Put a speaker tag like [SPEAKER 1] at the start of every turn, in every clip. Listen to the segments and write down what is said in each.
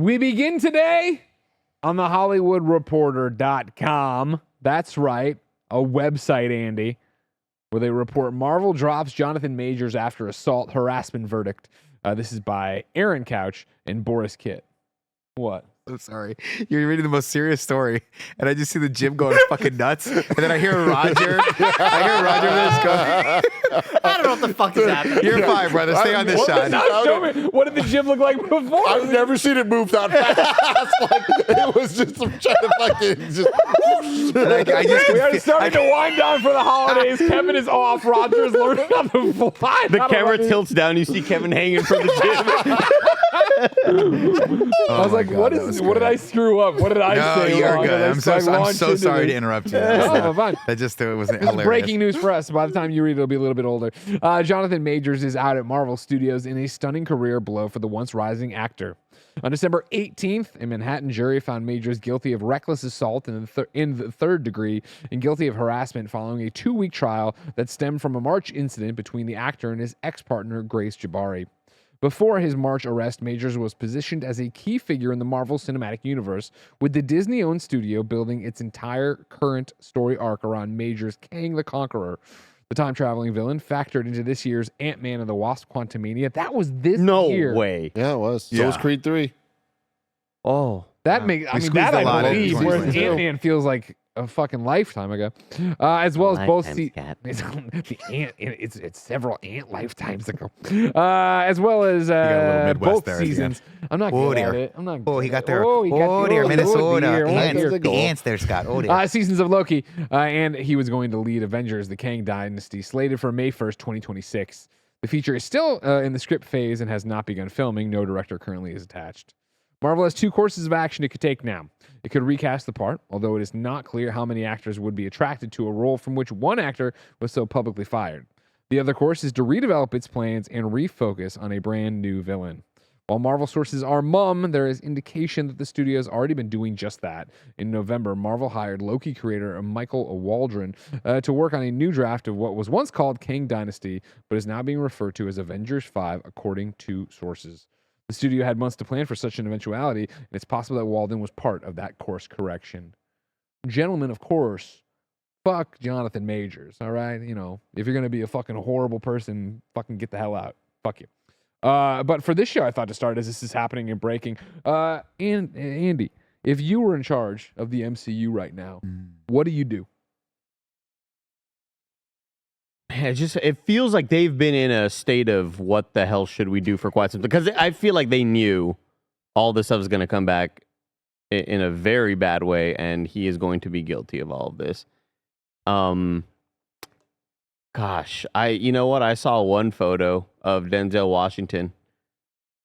[SPEAKER 1] We begin today on the HollywoodReporter.com. That's right, a website, Andy, where they report Marvel drops Jonathan Majors after assault harassment verdict. This is by Aaron Couch and Boris Kitt. What?
[SPEAKER 2] I'm sorry. You're reading the most serious story, and I just see the gym going fucking nuts, and then I hear Roger. I don't know what the fuck is happening. You're fine, brother. Stay on this shot.
[SPEAKER 1] Show me. What did the gym look like before?
[SPEAKER 3] I've never seen it move that fast. Like, it was just some trying to fucking just.
[SPEAKER 1] We are starting to wind down for the holidays. Kevin is off. Roger's learning how to fly.
[SPEAKER 4] The camera tilts down. You see Kevin hanging from the gym.
[SPEAKER 1] I was like, what did I screw up? What did I say?
[SPEAKER 2] You're
[SPEAKER 1] wrong?
[SPEAKER 2] good. I'm so sorry to interrupt you.
[SPEAKER 1] Fine.
[SPEAKER 2] That just it was hilarious.
[SPEAKER 1] Breaking news for us. By the time you read it, it'll be a little bit older. Jonathan Majors is out at Marvel Studios in a stunning career blow for the once rising actor. On December 18th, a Manhattan jury found Majors guilty of reckless assault in the third degree and guilty of harassment following a 2-week trial that stemmed from a March incident between the actor and his ex-partner, Grace Jabari. Before his March arrest, Majors was positioned as a key figure in the Marvel Cinematic Universe, with the Disney-owned studio building its entire current story arc around Majors' Kang the Conqueror, the time-traveling villain, factored into this year's Ant-Man and the Wasp: Quantumania. That was this year.
[SPEAKER 4] No way.
[SPEAKER 3] Yeah, it was. So was Creed 3.
[SPEAKER 4] Oh.
[SPEAKER 1] That makes, I mean, that I believe, whereas Ant-Man feels like a fucking lifetime ago. As well as both it's several ant lifetimes ago. As well as both seasons. I'm not good at it. I'm not.
[SPEAKER 2] Oh, he got there. Oh, dear, Minnesota. The ants there, Scott. Oh, dear.
[SPEAKER 1] Seasons of Loki, and he was going to lead Avengers: The Kang Dynasty, slated for May 1st, 2026. The feature is still in the script phase and has not begun filming. No director currently is attached. Marvel has 2 courses of action it could take now. It could recast the part, although it is not clear how many actors would be attracted to a role from which one actor was so publicly fired. The other course is to redevelop its plans and refocus on a brand new villain. While Marvel sources are mum, there is indication that the studio has already been doing just that. In November, Marvel hired Loki creator Michael Waldron to work on a new draft of what was once called Kang Dynasty, but is now being referred to as Avengers 5, according to sources. The studio had months to plan for such an eventuality, and it's possible that Walden was part of that course correction. Gentlemen, of course, fuck Jonathan Majors, all right? You know, if you're going to be a fucking horrible person, fucking get the hell out. Fuck you. But for this show, I thought to start, as this is happening and breaking, and Andy, if you were in charge of the MCU right now, what do you do?
[SPEAKER 4] It feels like they've been in a state of what the hell should we do for quite some time, because I feel like they knew all this stuff is going to come back in a very bad way, and he is going to be guilty of all of this. Gosh, you know what? I saw one photo of Denzel Washington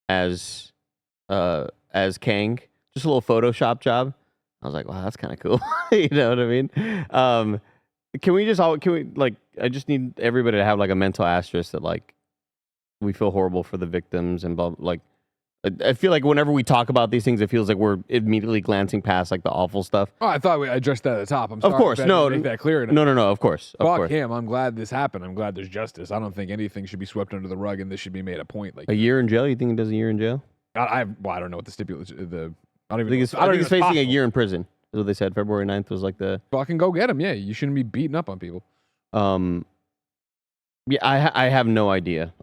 [SPEAKER 4] as Kang, just a little Photoshop job. I was like, wow, that's kind of cool. You know what I mean? I just need everybody to have like a mental asterisk that like we feel horrible for the victims and like I feel like whenever we talk about these things, it feels like we're immediately glancing past like the awful stuff.
[SPEAKER 1] Oh, I thought we addressed that at the top. I'm sorry.
[SPEAKER 4] Of course, no,
[SPEAKER 1] make that clear.
[SPEAKER 4] No, of course.
[SPEAKER 1] Fuck him. I'm glad this happened. I'm glad there's justice. I don't think anything should be swept under the rug, and this should be made a point. Like
[SPEAKER 4] a year in jail. You think he does a year in jail?
[SPEAKER 1] I don't know what the stipulation. I think he's
[SPEAKER 4] facing a year in prison. That's what they said. February 9th was like the.
[SPEAKER 1] Fucking go get him. Yeah, you shouldn't be beating up on people.
[SPEAKER 4] Yeah, I have no idea.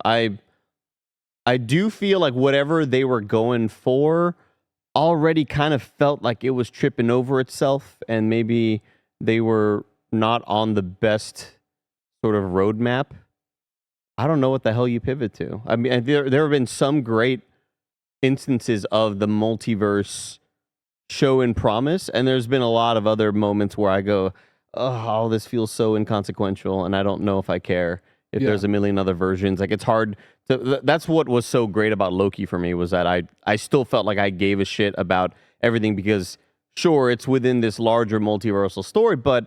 [SPEAKER 4] I do feel like whatever they were going for already kind of felt like it was tripping over itself, and maybe they were not on the best sort of roadmap. I don't know what the hell you pivot to. I mean, there have been some great instances of the multiverse show and promise, and there's been a lot of other moments where I go, oh, this feels so inconsequential, and I don't know if I care if there's a million other versions. Like, it's hard to, that's what was so great about Loki for me, was that I still felt like I gave a shit about everything, because sure, it's within this larger multiversal story, but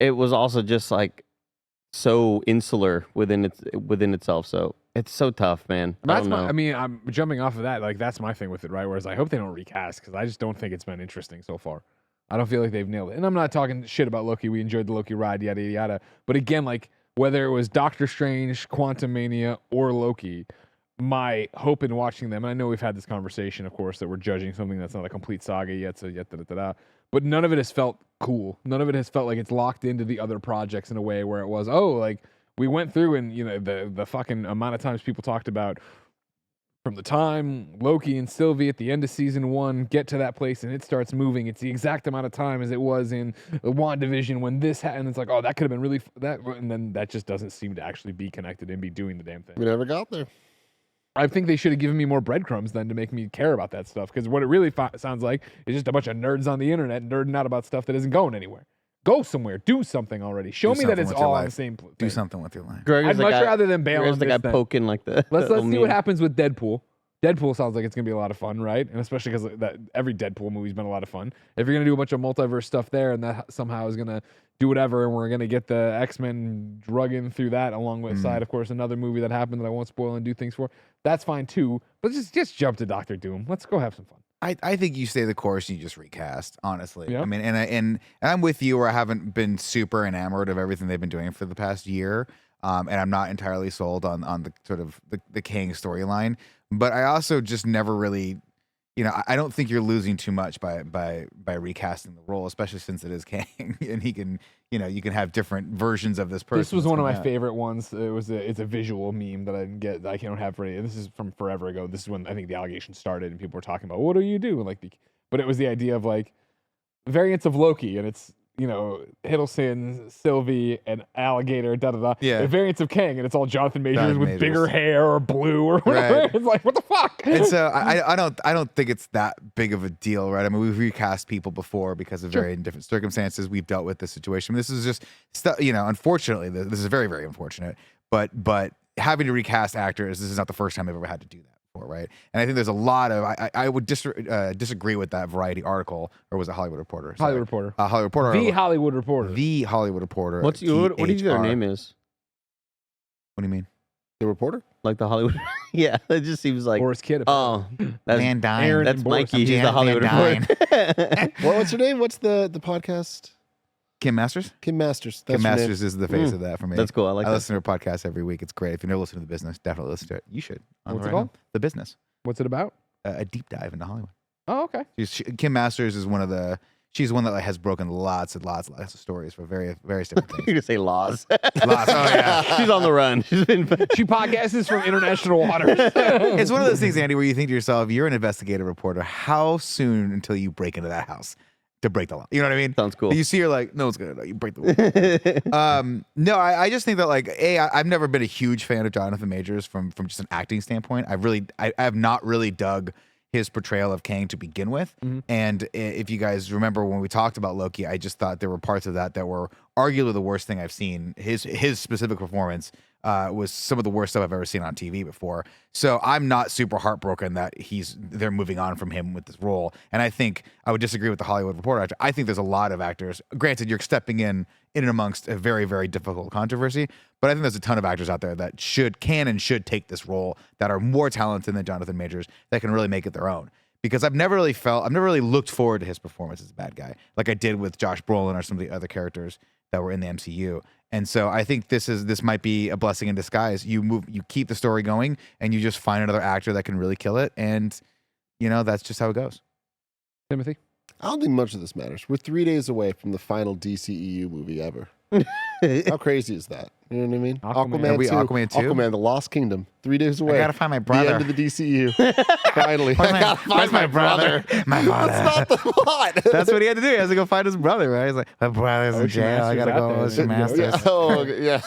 [SPEAKER 4] it was also just like so insular within itself. So it's so tough, man.
[SPEAKER 1] I'm jumping off of that. Like, that's my thing with it, right? Whereas I hope they don't recast, because I just don't think it's been interesting so far. I don't feel like they've nailed it. And I'm not talking shit about Loki. We enjoyed the Loki ride, yada, yada, yada. But again, like, whether it was Doctor Strange, Quantumania, or Loki, my hope in watching them, and I know we've had this conversation, of course, that we're judging something that's not a complete saga yet, so yet but none of it has felt cool. None of it has felt like it's locked into the other projects in a way where it was, like we went through and the fucking amount of times people talked about from the time Loki and Sylvie at the end of season 1 get to that place and it starts moving, it's the exact amount of time as it was in the WandaVision when this happened. It's like, oh, that could have been really and then that just doesn't seem to actually be connected and be doing the damn thing.
[SPEAKER 3] We never got there.
[SPEAKER 1] I think they should have given me more breadcrumbs then to make me care about that stuff, because what it really sounds like is just a bunch of nerds on the internet nerding out about stuff that isn't going anywhere. Go somewhere, do something already. Show me that it's all on the same thing.
[SPEAKER 2] Do something with your life.
[SPEAKER 4] Greg
[SPEAKER 1] I'd much rather than bail on
[SPEAKER 4] Greg's the guy
[SPEAKER 1] this.
[SPEAKER 4] poking like the.
[SPEAKER 1] Let's
[SPEAKER 4] the
[SPEAKER 1] see what happens with Deadpool. Deadpool sounds like it's gonna be a lot of fun, right? And especially because every Deadpool movie's been a lot of fun. If you're gonna do a bunch of multiverse stuff there, and that somehow is gonna do whatever, and we're gonna get the X-Men drug in through that, along with side, of course, another movie that happened that I won't spoil and do things for. That's fine too. But just jump to Doctor Doom. Let's go have some fun.
[SPEAKER 2] I think you stay the course and you just recast, honestly.
[SPEAKER 1] Yeah.
[SPEAKER 2] I mean, and I'm with you where I haven't been super enamored of everything they've been doing for the past year. And I'm not entirely sold on the sort of the Kang storyline. But I also just never really, I don't think you're losing too much by recasting the role, especially since it is Kang and he can, you can have different versions of this person.
[SPEAKER 1] This was one of my favorite ones. It's a visual meme that I didn't get. I don't have ready. This is from forever ago. This is when I think the allegation started and people were talking about, what do you do? But it was the idea of like variants of Loki, and it's Hiddleston, Sylvie, and Alligator,
[SPEAKER 2] Yeah.
[SPEAKER 1] The variants of Kang, and it's all Jonathan Majors
[SPEAKER 2] Jonathan
[SPEAKER 1] with
[SPEAKER 2] Majors.
[SPEAKER 1] bigger hair or blue or whatever.
[SPEAKER 2] Right.
[SPEAKER 1] It's like, what the fuck?
[SPEAKER 2] And so I don't think it's that big of a deal, right? I mean, we've recast people before because of very different circumstances. We've dealt with this situation. This is just stuff, unfortunately, this is very, very unfortunate. But having to recast actors, this is not the first time I've ever had to do that before, right? And I think there's a lot of I would disagree with that Variety article, or was it Hollywood Reporter? Sorry.
[SPEAKER 1] Hollywood Reporter.
[SPEAKER 2] Hollywood Reporter.
[SPEAKER 1] The Hollywood Reporter.
[SPEAKER 2] The Hollywood Reporter.
[SPEAKER 4] What do you think their name is?
[SPEAKER 2] What do you mean?
[SPEAKER 3] The reporter?
[SPEAKER 4] Like the Hollywood? Yeah, it just seems like.
[SPEAKER 1] Boris Kidd.
[SPEAKER 4] Oh, that's
[SPEAKER 2] Van Dyne.
[SPEAKER 1] Aaron
[SPEAKER 4] that's
[SPEAKER 1] and Boris.
[SPEAKER 4] Mikey. He's the
[SPEAKER 2] Janet
[SPEAKER 4] Hollywood
[SPEAKER 2] Van
[SPEAKER 4] Reporter.
[SPEAKER 3] What's her name? What's the podcast?
[SPEAKER 2] Kim Masters?
[SPEAKER 3] Kim Masters.
[SPEAKER 2] Kim
[SPEAKER 3] That's her name.
[SPEAKER 2] Masters is the face of that for me.
[SPEAKER 4] That's cool. I like
[SPEAKER 2] I
[SPEAKER 4] that.
[SPEAKER 2] listen to her podcast every week. It's great. If you're never listening to The Business, definitely listen to it. You should.
[SPEAKER 1] What's it called?
[SPEAKER 2] The Business.
[SPEAKER 1] What's it about?
[SPEAKER 2] A deep dive into Hollywood.
[SPEAKER 1] Oh, okay.
[SPEAKER 2] Kim Masters is she's one that has broken lots and lots of stories for various different
[SPEAKER 4] You're
[SPEAKER 2] things.
[SPEAKER 4] gonna say laws.
[SPEAKER 2] Lots. Oh yeah.
[SPEAKER 4] She's on the run. She's been.
[SPEAKER 1] She podcasts from international waters.
[SPEAKER 2] It's one of those things, Andy, where you think to yourself, you're an investigative reporter. How soon until you break into that house to break the law? You know what I mean?
[SPEAKER 4] Sounds cool.
[SPEAKER 2] You see her like, no one's gonna know. You break the law. No, I just think that I've never been a huge fan of Jonathan Majors from just an acting standpoint. I have not really dug his portrayal of Kang to begin with. And if you guys remember when we talked about Loki, I just thought there were parts of that were arguably the worst thing I've seen. His specific performance was some of the worst stuff I've ever seen on TV before. So I'm not super heartbroken that they're moving on from him with this role. And I think I would disagree with the Hollywood Reporter actor. I think there's a lot of actors. Granted, you're stepping in and amongst a very, very difficult controversy, but I think there's a ton of actors out there that can and should take this role that are more talented than Jonathan Majors that can really make it their own. Because I've never really looked forward to his performance as a bad guy, like I did with Josh Brolin or some of the other characters that were in the MCU. And so I think this might be a blessing in disguise. You keep the story going, and you just find another actor that can really kill it, and that's just how it goes.
[SPEAKER 1] Timothy?
[SPEAKER 3] I don't think much of this matters. We're 3 days away from the final DCEU movie ever. How crazy is that? You know what I mean?
[SPEAKER 1] Aquaman.
[SPEAKER 2] Are we Aquaman 2?
[SPEAKER 3] Aquaman, The Lost Kingdom. 3 days away.
[SPEAKER 2] I gotta find my
[SPEAKER 3] The
[SPEAKER 2] brother.
[SPEAKER 3] end of the DCEU. Finally.
[SPEAKER 2] Where's my brother? My father.
[SPEAKER 3] That's not the plot.
[SPEAKER 2] That's what he had to do. He has to go find his brother, right? He's like, my brother's in
[SPEAKER 1] Ocean
[SPEAKER 2] jail. I
[SPEAKER 1] Master's
[SPEAKER 2] gotta
[SPEAKER 1] out
[SPEAKER 2] go.
[SPEAKER 1] there.
[SPEAKER 2] Ocean Masters.
[SPEAKER 3] Oh, okay, yeah.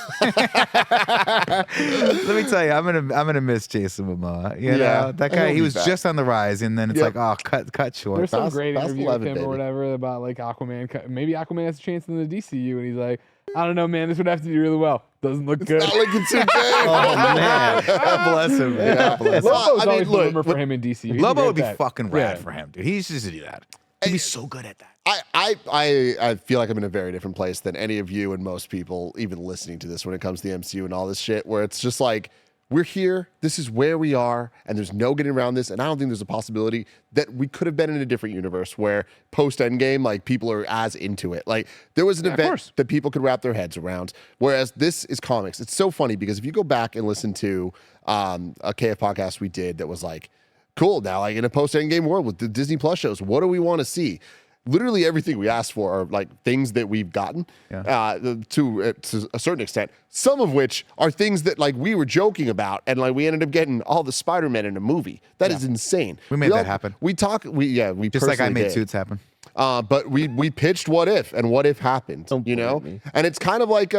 [SPEAKER 2] Let me tell you, I'm gonna miss Jason Momoa. You
[SPEAKER 3] Yeah,
[SPEAKER 2] know, that guy,
[SPEAKER 3] he'll
[SPEAKER 2] he
[SPEAKER 3] be
[SPEAKER 2] was
[SPEAKER 3] back.
[SPEAKER 2] just on the rise, and then it's
[SPEAKER 3] Yep.
[SPEAKER 2] like, oh, cut short.
[SPEAKER 1] There's some
[SPEAKER 3] Fast-
[SPEAKER 1] great
[SPEAKER 3] Fast
[SPEAKER 1] interview
[SPEAKER 3] 11,
[SPEAKER 1] with him
[SPEAKER 3] baby.
[SPEAKER 1] or whatever about like Aquaman. Maybe Aquaman has a chance in the DCU, and he's like, I don't know, man. This would have to do really well. Doesn't look good.
[SPEAKER 3] Not looking too good.
[SPEAKER 4] Oh man.
[SPEAKER 2] God bless him, man.
[SPEAKER 3] Yeah.
[SPEAKER 2] God bless him.
[SPEAKER 3] Well,
[SPEAKER 1] Lobo's
[SPEAKER 3] I mean,
[SPEAKER 1] always
[SPEAKER 3] look,
[SPEAKER 1] the rumor for him in DCU. He'd
[SPEAKER 2] Lobo
[SPEAKER 1] great
[SPEAKER 2] would be
[SPEAKER 1] at that.
[SPEAKER 2] fucking rad
[SPEAKER 1] Yeah.
[SPEAKER 2] for him, dude. He used to do that. He'd be so good at that.
[SPEAKER 3] I feel like I'm in a very different place than any of you and most people even listening to this when it comes to the MCU and all this shit, where it's just like we're here. This is where we are, and there's no getting around this. And I don't think there's a possibility that we could have been in a different universe where post Endgame, like people are as into it. Like there was an event that people could wrap their heads around. Whereas this is comics. It's so funny because if you go back and listen to a KF podcast we did that was like, cool, now like in a post Endgame world with the Disney Plus shows, what do we want to see? Literally everything we asked for are like things that we've gotten to a certain extent. Some of which are things that like we were joking about, and like we ended up getting all the Spider-Man in a movie. That is insane.
[SPEAKER 2] We made that happen.
[SPEAKER 3] We
[SPEAKER 2] just like I made Suits happen.
[SPEAKER 3] But we pitched What If, and What If happened, you know? And it's kind of like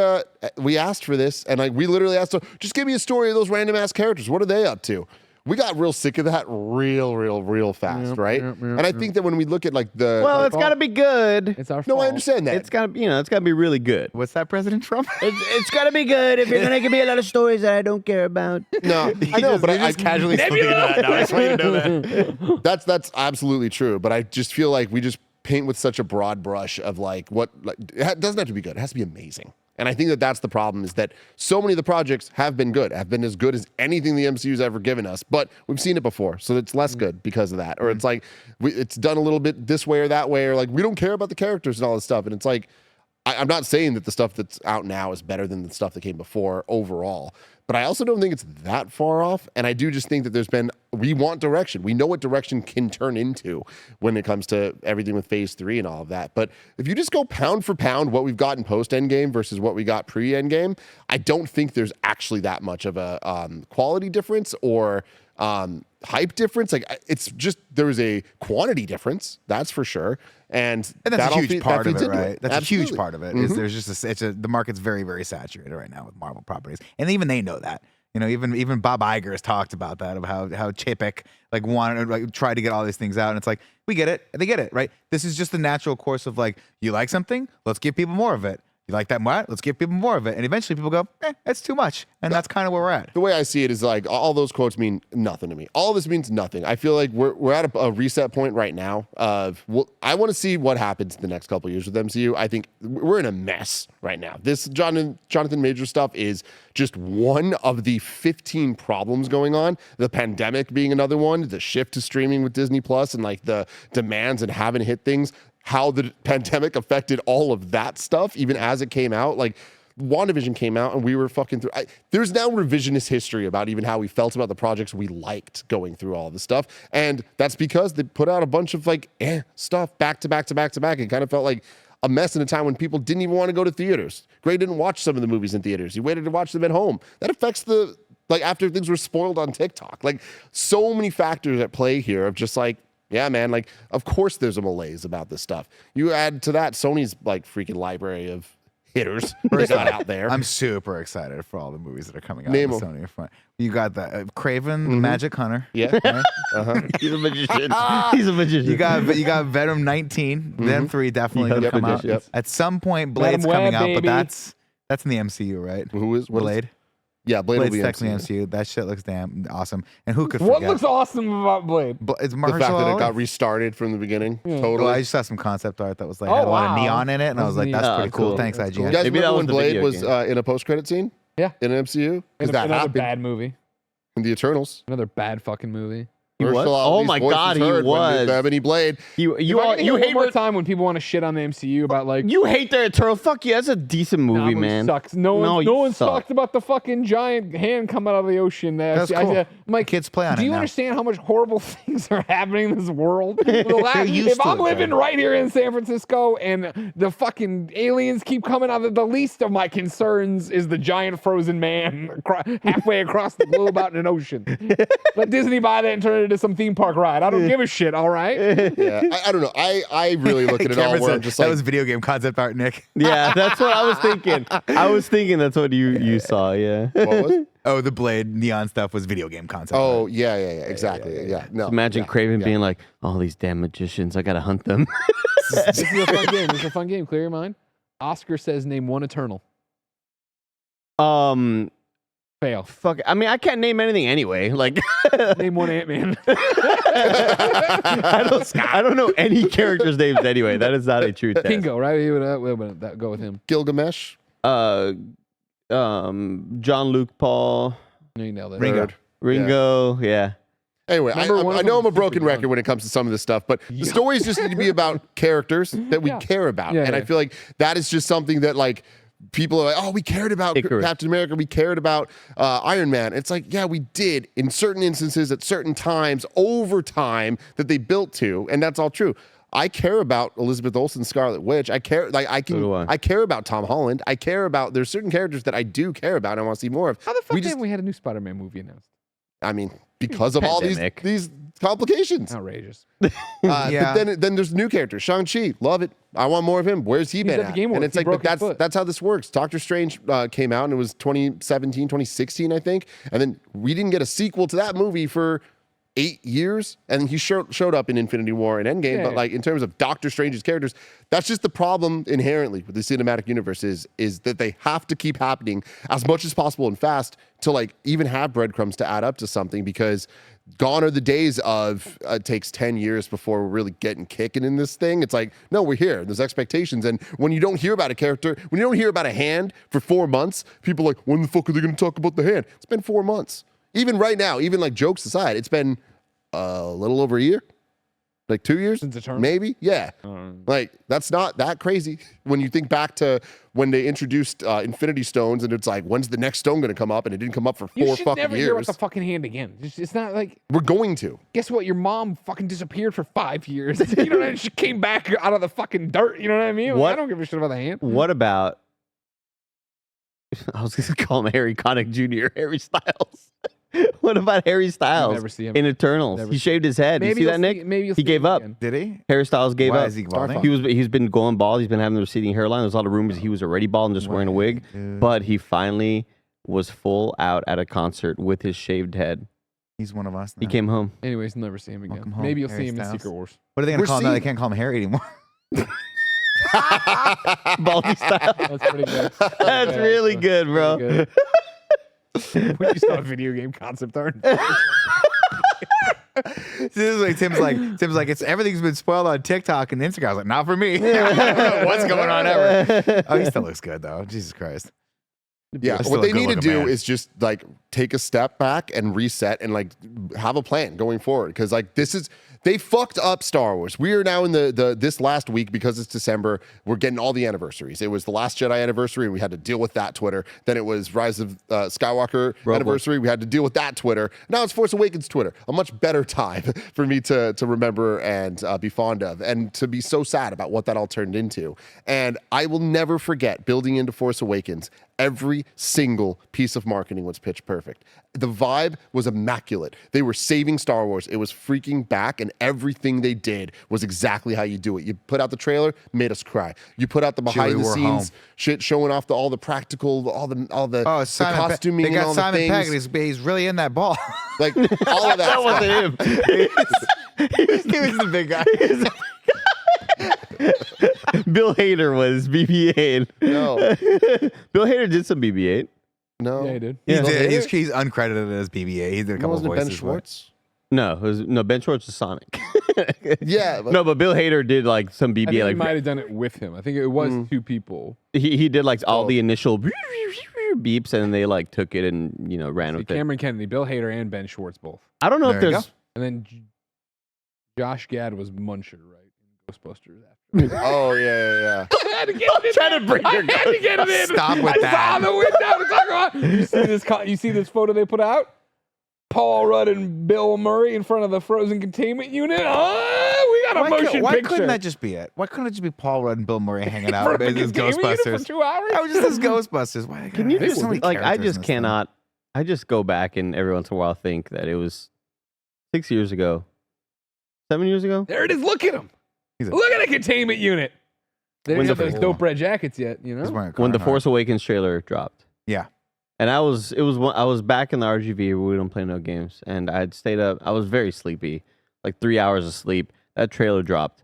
[SPEAKER 3] we asked for this, and like we literally asked, just give me a story of those random ass characters. What are they up to? We got real sick of that real fast, right? And I think that when we look at like
[SPEAKER 4] it's got to be good.
[SPEAKER 1] It's our fault.
[SPEAKER 3] No, I understand that.
[SPEAKER 4] It's got to, it's got to be really good.
[SPEAKER 2] What's that, President Trump?
[SPEAKER 4] It's got to be good if you're gonna give me a lot of stories that I don't care about.
[SPEAKER 3] No, I know, but I
[SPEAKER 2] just casually speaking to that now. I just want you to know that.
[SPEAKER 3] That's absolutely true. But I just feel like we just paint with such a broad brush of like it doesn't have to be good. It has to be amazing. And I think that that's the problem, is that so many of the projects have been as good as anything the MCU's ever given us, but we've seen it before, so it's less good because of that. Or it's like it's done a little bit this way or that way, or like we don't care about the characters and all this stuff. And it's like I'm not saying that the stuff that's out now is better than the stuff that came before overall, but I also don't think it's that far off. And I do just think that we want direction. We know what direction can turn into when it comes to everything with phase 3 and all of that. But if you just go pound for pound what we've got in post Endgame versus what we got pre Endgame, I don't think there's actually that much of a quality difference or hype difference. Like it's just, there's a quantity difference, that's for sure. And
[SPEAKER 2] that's a huge part of it, right? That's
[SPEAKER 3] Absolutely.
[SPEAKER 2] a huge part of it. Is there's just the market's very, very saturated right now with Marvel properties, and even they know that. You know, even Bob Iger has talked about that, of how Chapek like wanted to try to get all these things out, and it's like we get it, they get it, right? This is just the natural course of like, you like something, let's give people more of it. You like that more? Let's give people more of it. And eventually people go, that's too much. And that's kind of where we're at.
[SPEAKER 3] The way I see it is like all those quotes mean nothing to me. All this means nothing. I feel like we're at a reset point right now of, I want to see what happens in the next couple of years with MCU. I think we're in a mess right now. This Jonathan Majors stuff is just one of the 15 problems going on. The pandemic being another one, the shift to streaming with Disney Plus and like the demands and having to hit things. How the pandemic affected all of that stuff, even as it came out. Like, WandaVision came out and we were fucking through. There's now revisionist history about even how we felt about the projects we liked going through all this stuff. And that's because they put out a bunch of like, stuff back to back to back to back. It kind of felt like a mess in a time when people didn't even want to go to theaters. Gray didn't watch some of the movies in theaters. He waited to watch them at home. That affects after things were spoiled on TikTok. Like, so many factors at play here of just like, yeah, man, like, of course there's a malaise about this stuff. You add to that Sony's, like, freaking library of hitters out there.
[SPEAKER 2] I'm super excited for all the movies that are coming out
[SPEAKER 3] Name
[SPEAKER 2] of Sony front. You got the Craven, the Magic Hunter.
[SPEAKER 3] Yeah.
[SPEAKER 2] Right?
[SPEAKER 4] He's a magician. He's a magician.
[SPEAKER 2] You got Venom 19. Venom 3 definitely going to come out.
[SPEAKER 3] Yep.
[SPEAKER 2] At some point, Blade's coming out, but that's in the MCU, right?
[SPEAKER 3] Who is
[SPEAKER 2] Blade?
[SPEAKER 3] Yeah, Blade will
[SPEAKER 2] Blade's
[SPEAKER 3] be
[SPEAKER 2] technically MCU. That shit looks damn awesome. And who could forget?
[SPEAKER 1] What looks awesome about Blade?
[SPEAKER 2] It's
[SPEAKER 3] the
[SPEAKER 2] Marshall.
[SPEAKER 3] fact that it got restarted from the beginning.
[SPEAKER 1] Yeah.
[SPEAKER 3] Totally.
[SPEAKER 2] Well, I just saw some concept art that was like
[SPEAKER 1] Oh,
[SPEAKER 2] had a lot of
[SPEAKER 1] wow.
[SPEAKER 2] neon in it, and I was like, that's
[SPEAKER 1] That's
[SPEAKER 2] pretty cool.
[SPEAKER 4] cool.
[SPEAKER 2] Thanks,
[SPEAKER 1] That's
[SPEAKER 2] IGN.
[SPEAKER 1] cool.
[SPEAKER 3] You guys
[SPEAKER 4] Maybe that
[SPEAKER 3] remember
[SPEAKER 4] was
[SPEAKER 3] when
[SPEAKER 4] the
[SPEAKER 3] Blade
[SPEAKER 4] video
[SPEAKER 3] was
[SPEAKER 4] game.
[SPEAKER 3] in a post-credit scene?
[SPEAKER 1] Yeah.
[SPEAKER 3] In an MCU? Because that
[SPEAKER 1] Another
[SPEAKER 3] happened
[SPEAKER 1] bad movie.
[SPEAKER 3] in the Eternals.
[SPEAKER 1] Another bad fucking movie.
[SPEAKER 4] He was?
[SPEAKER 3] Ursula
[SPEAKER 4] Oh
[SPEAKER 3] Ali's
[SPEAKER 4] my
[SPEAKER 3] voice
[SPEAKER 4] God, he
[SPEAKER 3] heard when
[SPEAKER 4] was.
[SPEAKER 3] Ebony Blade.
[SPEAKER 4] You
[SPEAKER 1] If I can hear
[SPEAKER 4] hate
[SPEAKER 1] one more time when people want to shit on the MCU about like,
[SPEAKER 4] You hate the Eternal. Fuck you. That's a decent movie,
[SPEAKER 1] nah,
[SPEAKER 4] man.
[SPEAKER 1] Sucks. No
[SPEAKER 4] you
[SPEAKER 1] one
[SPEAKER 4] suck.
[SPEAKER 1] talked about the fucking giant hand coming out of the ocean.
[SPEAKER 2] That's cool.
[SPEAKER 1] I'm like,
[SPEAKER 2] Kids play on
[SPEAKER 1] do
[SPEAKER 2] it
[SPEAKER 1] you
[SPEAKER 2] now.
[SPEAKER 1] understand how much horrible things are happening in this world?
[SPEAKER 2] used
[SPEAKER 1] If
[SPEAKER 2] to
[SPEAKER 1] I'm
[SPEAKER 2] it,
[SPEAKER 1] living
[SPEAKER 2] man.
[SPEAKER 1] right here in San Francisco and the fucking aliens keep coming out, the least of my concerns is the giant frozen man halfway across the globe out in an ocean. Let Disney buy that and turn it into some theme park ride. I don't give a shit, all right?
[SPEAKER 3] Yeah, I don't know. I really look at it all
[SPEAKER 2] Cameron
[SPEAKER 3] where
[SPEAKER 2] said,
[SPEAKER 3] I'm just
[SPEAKER 2] that
[SPEAKER 3] like,
[SPEAKER 2] was video game concept art, Nick.
[SPEAKER 4] Yeah, that's what I was thinking. I was thinking that's what you saw, yeah.
[SPEAKER 3] what was?
[SPEAKER 2] Oh, the Blade neon stuff was video game concept
[SPEAKER 3] Oh,
[SPEAKER 2] art.
[SPEAKER 3] yeah, exactly. Yeah. No.
[SPEAKER 4] Imagine
[SPEAKER 3] yeah,
[SPEAKER 4] Craven
[SPEAKER 3] yeah.
[SPEAKER 4] being like, all these damn magicians, I gotta hunt them.
[SPEAKER 1] This is a fun game. This is a fun game. Clear your mind. Oscar says name one Eternal. Fail.
[SPEAKER 4] Fuck. I mean, I can't name anything anyway. Like,
[SPEAKER 1] Name one Ant-Man.
[SPEAKER 4] I don't know any characters' names anyway. That is not a true test.
[SPEAKER 1] Kingo, right? He would go with him.
[SPEAKER 3] Gilgamesh.
[SPEAKER 4] John Luke Paul.
[SPEAKER 1] You nailed it.
[SPEAKER 2] Ringo.
[SPEAKER 4] Ringo, yeah.
[SPEAKER 3] Anyway,
[SPEAKER 1] Remember, one
[SPEAKER 3] I
[SPEAKER 1] of
[SPEAKER 3] know
[SPEAKER 1] them
[SPEAKER 3] I'm a
[SPEAKER 1] was
[SPEAKER 3] broken
[SPEAKER 1] super
[SPEAKER 3] record
[SPEAKER 1] young.
[SPEAKER 3] when it comes to some of this stuff, but the stories just need to be about characters that we
[SPEAKER 1] Yeah.
[SPEAKER 3] care about.
[SPEAKER 1] Yeah,
[SPEAKER 3] And I
[SPEAKER 1] yeah.
[SPEAKER 3] feel like that is just something that like people are like, oh, we cared about
[SPEAKER 4] Icarus.
[SPEAKER 3] Captain America, we cared about Iron Man. It's like, yeah, we did in certain instances at certain times over time that they built to, and that's all true. I care about Elizabeth Olsen's Scarlet Witch. I care, like
[SPEAKER 4] So do I.
[SPEAKER 3] I care about Tom Holland. I care about. There's certain characters that I do care about and I want to see more of.
[SPEAKER 1] How the fuck
[SPEAKER 3] we
[SPEAKER 1] haven't we had a new Spider-Man movie announced?
[SPEAKER 3] I mean, because of all
[SPEAKER 4] Pandemic.
[SPEAKER 3] these complications.
[SPEAKER 1] Outrageous.
[SPEAKER 2] Yeah.
[SPEAKER 3] But then there's new characters. Shang-Chi, love it. I want more of him. Where's he been
[SPEAKER 1] at the
[SPEAKER 3] at?
[SPEAKER 1] Game
[SPEAKER 3] And
[SPEAKER 1] Awards.
[SPEAKER 3] it's
[SPEAKER 1] He
[SPEAKER 3] like, but
[SPEAKER 1] broke his foot.
[SPEAKER 3] that's how this works. Doctor Strange came out and it was 2017, 2016, I think. And then we didn't get a sequel to that movie for 8 years. And he showed up in Infinity War and Endgame.
[SPEAKER 1] Yeah,
[SPEAKER 3] But
[SPEAKER 1] yeah.
[SPEAKER 3] like in terms of Doctor Strange's characters, that's just the problem inherently with the cinematic universe is that they have to keep happening as much as possible and fast to like even have breadcrumbs to add up to something, because gone are the days of it takes 10 years before we're really getting kicking in this thing. It's like, no, we're here. There's expectations. And when you don't hear about a character, when you don't hear about a hand for 4 months, people are like, when the fuck are they going to talk about the hand? It's been 4 months. Even right now, even like jokes aside, it's been a little over a year. Like 2 years?
[SPEAKER 1] Since Eternal?
[SPEAKER 3] Maybe? Yeah. Like, that's not that crazy. When you think back to when they introduced Infinity Stones and it's like, when's the next stone going to come up? And it didn't come up for
[SPEAKER 1] You
[SPEAKER 3] 4
[SPEAKER 1] should
[SPEAKER 3] fucking
[SPEAKER 1] never hear about
[SPEAKER 3] years.
[SPEAKER 1] the fucking hand again. It's not like,
[SPEAKER 3] We're going to.
[SPEAKER 1] guess what? Your mom fucking disappeared for 5 years. You know what I mean? She came back out of the fucking dirt. You know what I mean? Like,
[SPEAKER 4] What?
[SPEAKER 1] I don't give a shit about the hand.
[SPEAKER 4] What about? I was gonna call him Harry Connick Jr. Harry Styles. What about Harry Styles
[SPEAKER 1] never see him.
[SPEAKER 4] in Eternals?
[SPEAKER 1] Never
[SPEAKER 4] He
[SPEAKER 1] see
[SPEAKER 4] shaved his head. You see
[SPEAKER 1] you'll
[SPEAKER 4] that, Nick?
[SPEAKER 1] maybe you'll
[SPEAKER 4] He
[SPEAKER 1] see
[SPEAKER 4] gave
[SPEAKER 1] him
[SPEAKER 4] up.
[SPEAKER 1] again.
[SPEAKER 2] Did he?
[SPEAKER 4] Harry Styles gave
[SPEAKER 2] Why
[SPEAKER 4] up.
[SPEAKER 2] is he balding?
[SPEAKER 4] He's been going bald. He's been having the receding hairline. There's a lot of rumors he was already bald and just wearing a wig, but he finally was full out at a concert with his shaved head.
[SPEAKER 2] He's one of us.
[SPEAKER 4] He
[SPEAKER 2] now.
[SPEAKER 4] came home.
[SPEAKER 1] Anyways, you'll never see him again.
[SPEAKER 2] Welcome home,
[SPEAKER 1] Maybe you'll
[SPEAKER 2] Harry
[SPEAKER 1] see him in
[SPEAKER 2] Styles.
[SPEAKER 1] Secret Wars.
[SPEAKER 2] What are they going
[SPEAKER 3] We're
[SPEAKER 2] to call him now? They
[SPEAKER 3] seeing-
[SPEAKER 2] can't call him Harry anymore.
[SPEAKER 4] Baldy style.
[SPEAKER 1] That's pretty good.
[SPEAKER 4] That's really good, bro.
[SPEAKER 1] Pretty good. We just saw a video game concept art.
[SPEAKER 2] This is like Tim's like it's everything's been spoiled on TikTok and Instagram. I was like, not for me. I don't know what's going on ever. Oh, he still looks good though. Jesus Christ.
[SPEAKER 3] Yeah,
[SPEAKER 2] Still
[SPEAKER 3] what
[SPEAKER 2] a
[SPEAKER 3] they need to
[SPEAKER 2] good-looking
[SPEAKER 3] do
[SPEAKER 2] man.
[SPEAKER 3] is just like take a step back and reset and like have a plan going forward, because like they fucked up Star Wars. We are now in the this last week, because it's December, we're getting all the anniversaries. It was the Last Jedi anniversary and we had to deal with that Twitter. Then it was Rise of Skywalker anniversary. We had to deal with that Twitter. Now it's Force Awakens Twitter. A much better time for me to remember and be fond of, and to be so sad about what that all turned into. And I will never forget building into Force Awakens. Every single piece of marketing was pitch perfect. The vibe was immaculate. They were saving Star Wars. It was freaking back, and everything they did was exactly how you do it. You put out the trailer, made us cry. You put out the behind the
[SPEAKER 2] we're
[SPEAKER 3] scenes
[SPEAKER 2] home.
[SPEAKER 3] shit, showing off all the practical, all the
[SPEAKER 2] Oh, it's
[SPEAKER 3] the
[SPEAKER 2] Simon Pegg.
[SPEAKER 3] costuming
[SPEAKER 2] They
[SPEAKER 3] and
[SPEAKER 2] got
[SPEAKER 3] all
[SPEAKER 2] Simon
[SPEAKER 3] the
[SPEAKER 2] Pegg.
[SPEAKER 3] things.
[SPEAKER 2] And he's really in that ball.
[SPEAKER 3] Like all of that.
[SPEAKER 4] That
[SPEAKER 3] stuff.
[SPEAKER 4] wasn't him.
[SPEAKER 2] he was the big guy.
[SPEAKER 4] Bill Hader was BB-8.
[SPEAKER 3] No,
[SPEAKER 4] Bill Hader did some BB-8.
[SPEAKER 3] no.
[SPEAKER 1] Yeah, he did.
[SPEAKER 2] He
[SPEAKER 4] Yeah.
[SPEAKER 2] did. He's uncredited as BB-8. He did a
[SPEAKER 3] That
[SPEAKER 2] couple
[SPEAKER 3] wasn't
[SPEAKER 2] voices.
[SPEAKER 3] Ben Schwartz.
[SPEAKER 4] No, Ben Schwartz is Sonic.
[SPEAKER 3] Yeah, but
[SPEAKER 4] No, but Bill Hader did like some
[SPEAKER 1] I think
[SPEAKER 4] BB-8.
[SPEAKER 1] he
[SPEAKER 4] Like
[SPEAKER 1] might have done it with him. I think it was 2 people.
[SPEAKER 4] he did like all
[SPEAKER 3] Oh.
[SPEAKER 4] the initial beeps, and they like took it and ran with it.
[SPEAKER 1] Cameron Kennedy, Bill Hader, and Ben Schwartz both.
[SPEAKER 4] I don't know if
[SPEAKER 2] There you
[SPEAKER 4] there's.
[SPEAKER 1] And then Josh Gad was Muncher, right? In Ghostbusters.
[SPEAKER 3] oh yeah.
[SPEAKER 1] I had to get it in.
[SPEAKER 4] trying to break your
[SPEAKER 1] I had to get it in.
[SPEAKER 2] Stop with
[SPEAKER 1] I
[SPEAKER 2] that.
[SPEAKER 1] saw the window to talk about. You see this photo they put out? Paul Rudd and Bill Murray in front of the frozen containment unit. Oh, we got a motion
[SPEAKER 2] why
[SPEAKER 1] picture.
[SPEAKER 2] couldn't that just be it? Why couldn't it just be Paul Rudd and Bill Murray hanging
[SPEAKER 1] In
[SPEAKER 2] out
[SPEAKER 1] front of
[SPEAKER 2] as
[SPEAKER 1] the
[SPEAKER 2] his
[SPEAKER 1] containment unit
[SPEAKER 2] Ghostbusters?
[SPEAKER 1] for 2 hours?
[SPEAKER 2] I was just as Ghostbusters. Why?
[SPEAKER 4] Can you
[SPEAKER 2] there's
[SPEAKER 4] just
[SPEAKER 2] so many
[SPEAKER 4] like? I
[SPEAKER 2] characters in
[SPEAKER 4] just
[SPEAKER 2] this thing.
[SPEAKER 4] cannot. I just go back and every once in a while think that it was 6 years ago, 7 years ago.
[SPEAKER 1] There it is. Look at him.
[SPEAKER 2] He's a-
[SPEAKER 1] Look at the containment unit. They
[SPEAKER 4] When
[SPEAKER 1] didn't
[SPEAKER 4] the-
[SPEAKER 1] have those dope red jackets yet, you
[SPEAKER 2] He's
[SPEAKER 1] know?
[SPEAKER 2] wearing a
[SPEAKER 4] When the
[SPEAKER 2] Carhartt.
[SPEAKER 4] Force Awakens trailer dropped.
[SPEAKER 2] Yeah.
[SPEAKER 4] And I was back in the RGV where we don't play no games, and I'd stayed up. I was very sleepy, like 3 hours of sleep. That trailer dropped,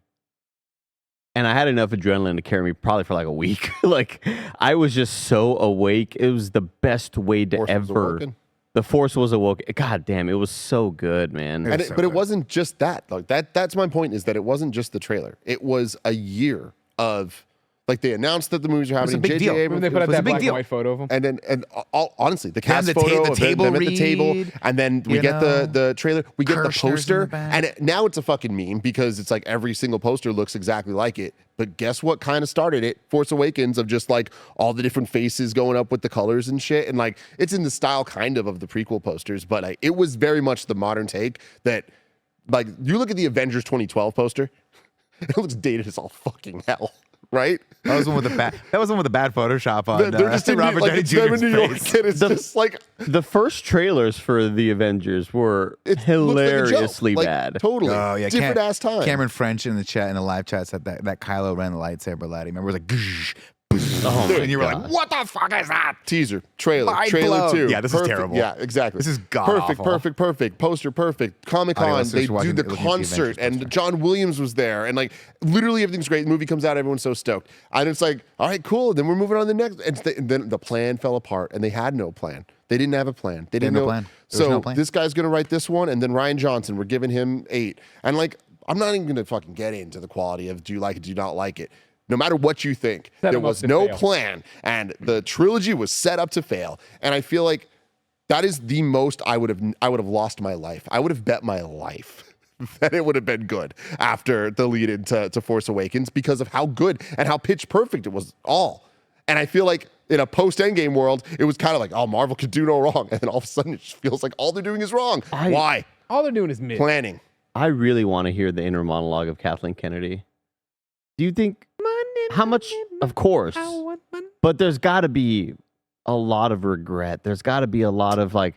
[SPEAKER 4] and I had enough adrenaline to carry me probably for like a week. Like I was just so awake. It was the best way to
[SPEAKER 3] Force was
[SPEAKER 4] ever.
[SPEAKER 3] awoken.
[SPEAKER 4] The Force was awoke. God damn, it was so good, man.
[SPEAKER 3] And
[SPEAKER 2] was so
[SPEAKER 3] but it
[SPEAKER 2] good.
[SPEAKER 3] wasn't just that. Like that's my point, is that it wasn't just the trailer. It was a year of Like they announced that the movies are
[SPEAKER 2] was a
[SPEAKER 3] happening.
[SPEAKER 2] big deal.
[SPEAKER 3] J.J.
[SPEAKER 1] When
[SPEAKER 3] Abrams
[SPEAKER 1] they put out
[SPEAKER 2] was a
[SPEAKER 1] that
[SPEAKER 2] big
[SPEAKER 1] black
[SPEAKER 2] deal.
[SPEAKER 1] and white photo of him.
[SPEAKER 3] and honestly, the cast
[SPEAKER 2] the
[SPEAKER 3] photo of
[SPEAKER 2] table
[SPEAKER 3] them at the table,
[SPEAKER 2] read,
[SPEAKER 3] and then we
[SPEAKER 2] you
[SPEAKER 3] get
[SPEAKER 2] know,
[SPEAKER 3] the trailer, we get the
[SPEAKER 2] Kirshner's in the
[SPEAKER 3] poster,
[SPEAKER 2] back.
[SPEAKER 3] and now it's a fucking meme because it's like every single poster looks exactly like it. But guess what kind of started it? Force Awakens, of just like all the different faces going up with the colors and shit, and like it's in the style kind of the prequel posters, but like, it was very much the modern take that, like, you look at the Avengers 2012 poster, it looks dated as all fucking hell. Right?
[SPEAKER 2] That was one with the bad. That was one with the bad Photoshop on.
[SPEAKER 3] They're just in
[SPEAKER 2] Robert
[SPEAKER 3] like,
[SPEAKER 2] Downey
[SPEAKER 3] it's them in
[SPEAKER 2] Jr.'s
[SPEAKER 3] New York,
[SPEAKER 2] face.
[SPEAKER 3] and it's just like
[SPEAKER 4] The first trailers for the Avengers were
[SPEAKER 3] it looks like a joke.
[SPEAKER 4] hilariously
[SPEAKER 3] Like,
[SPEAKER 4] bad.
[SPEAKER 3] Totally.
[SPEAKER 2] Oh yeah,
[SPEAKER 3] Different ass time.
[SPEAKER 2] Cameron French in the chat, in the live chat, said that Kylo Ren lightsaber laddie. Remember, it was like, "Gzz,
[SPEAKER 4] Oh my
[SPEAKER 2] and you were
[SPEAKER 4] God.
[SPEAKER 2] like, what the fuck is that?
[SPEAKER 3] Teaser, trailer,
[SPEAKER 2] Mind
[SPEAKER 3] trailer
[SPEAKER 2] blown.
[SPEAKER 3] 2.
[SPEAKER 2] Yeah, this is
[SPEAKER 3] Perfect.
[SPEAKER 2] terrible.
[SPEAKER 3] Yeah, exactly.
[SPEAKER 2] This is god
[SPEAKER 3] perfect,
[SPEAKER 2] awful.
[SPEAKER 3] perfect. Poster perfect. Comic Con,
[SPEAKER 2] Audio
[SPEAKER 3] they
[SPEAKER 2] listeners
[SPEAKER 3] do
[SPEAKER 2] watching-
[SPEAKER 3] the
[SPEAKER 2] looking at the
[SPEAKER 3] concert,
[SPEAKER 2] Avengers
[SPEAKER 3] and
[SPEAKER 2] poster.
[SPEAKER 3] John Williams was there, and like literally everything's great. The movie comes out, everyone's so stoked, and it's like, all right, cool. Then we're moving on to the next, and then the plan fell apart, and they had no plan. They didn't have a plan. They didn't
[SPEAKER 2] no
[SPEAKER 3] know.
[SPEAKER 2] plan. There was
[SPEAKER 3] So
[SPEAKER 2] no plan.
[SPEAKER 3] this guy's gonna write this one, and then Ryan Johnson, we're giving him 8, and like I'm not even gonna fucking get into the quality of do you like it, do you not like it. No matter what you think,
[SPEAKER 1] Set
[SPEAKER 3] there
[SPEAKER 1] 'em up
[SPEAKER 3] was
[SPEAKER 1] to
[SPEAKER 3] no
[SPEAKER 1] fail.
[SPEAKER 3] plan, and the trilogy was set up to fail. And I feel like that is the most I would have lost my life. I would have bet my life that it would have been good after the lead into Force Awakens because of how good and how pitch perfect it was all. And I feel like in a post Endgame world, it was kind of like, oh, Marvel could do no wrong, and then all of a sudden it just feels like all they're doing is wrong. Why?
[SPEAKER 1] All they're doing is mid.
[SPEAKER 3] Planning.
[SPEAKER 4] I really want to hear the inner monologue of Kathleen Kennedy. Do you think how much? Of course, but there's got to be a lot of regret. There's got to be a lot of like,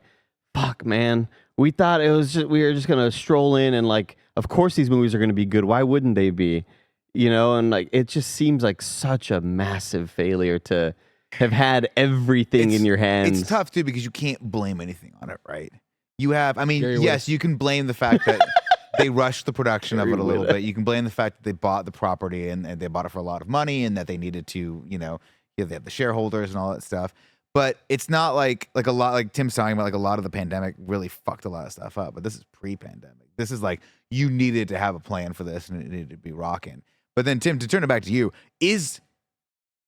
[SPEAKER 4] fuck, man. We thought it was just we were just gonna stroll in and like, of course these movies are gonna be good. Why wouldn't they be? You know, and like it just seems like such a massive failure to have had everything in your hands.
[SPEAKER 2] It's tough too because you can't blame anything on it, right? You have, I mean,
[SPEAKER 1] Gary
[SPEAKER 2] yes, you can blame the fact that they rushed the production of it a little bit. You can blame the fact that they bought the property and they bought it for a lot of money and that they needed to, you know, they have the shareholders and all that stuff. But it's not like a lot, like Tim's talking about, like a lot of the pandemic really fucked a lot of stuff up. But this is pre-pandemic. This is like you needed to have a plan for this and it needed to be rocking. But then Tim, to turn it back to you, is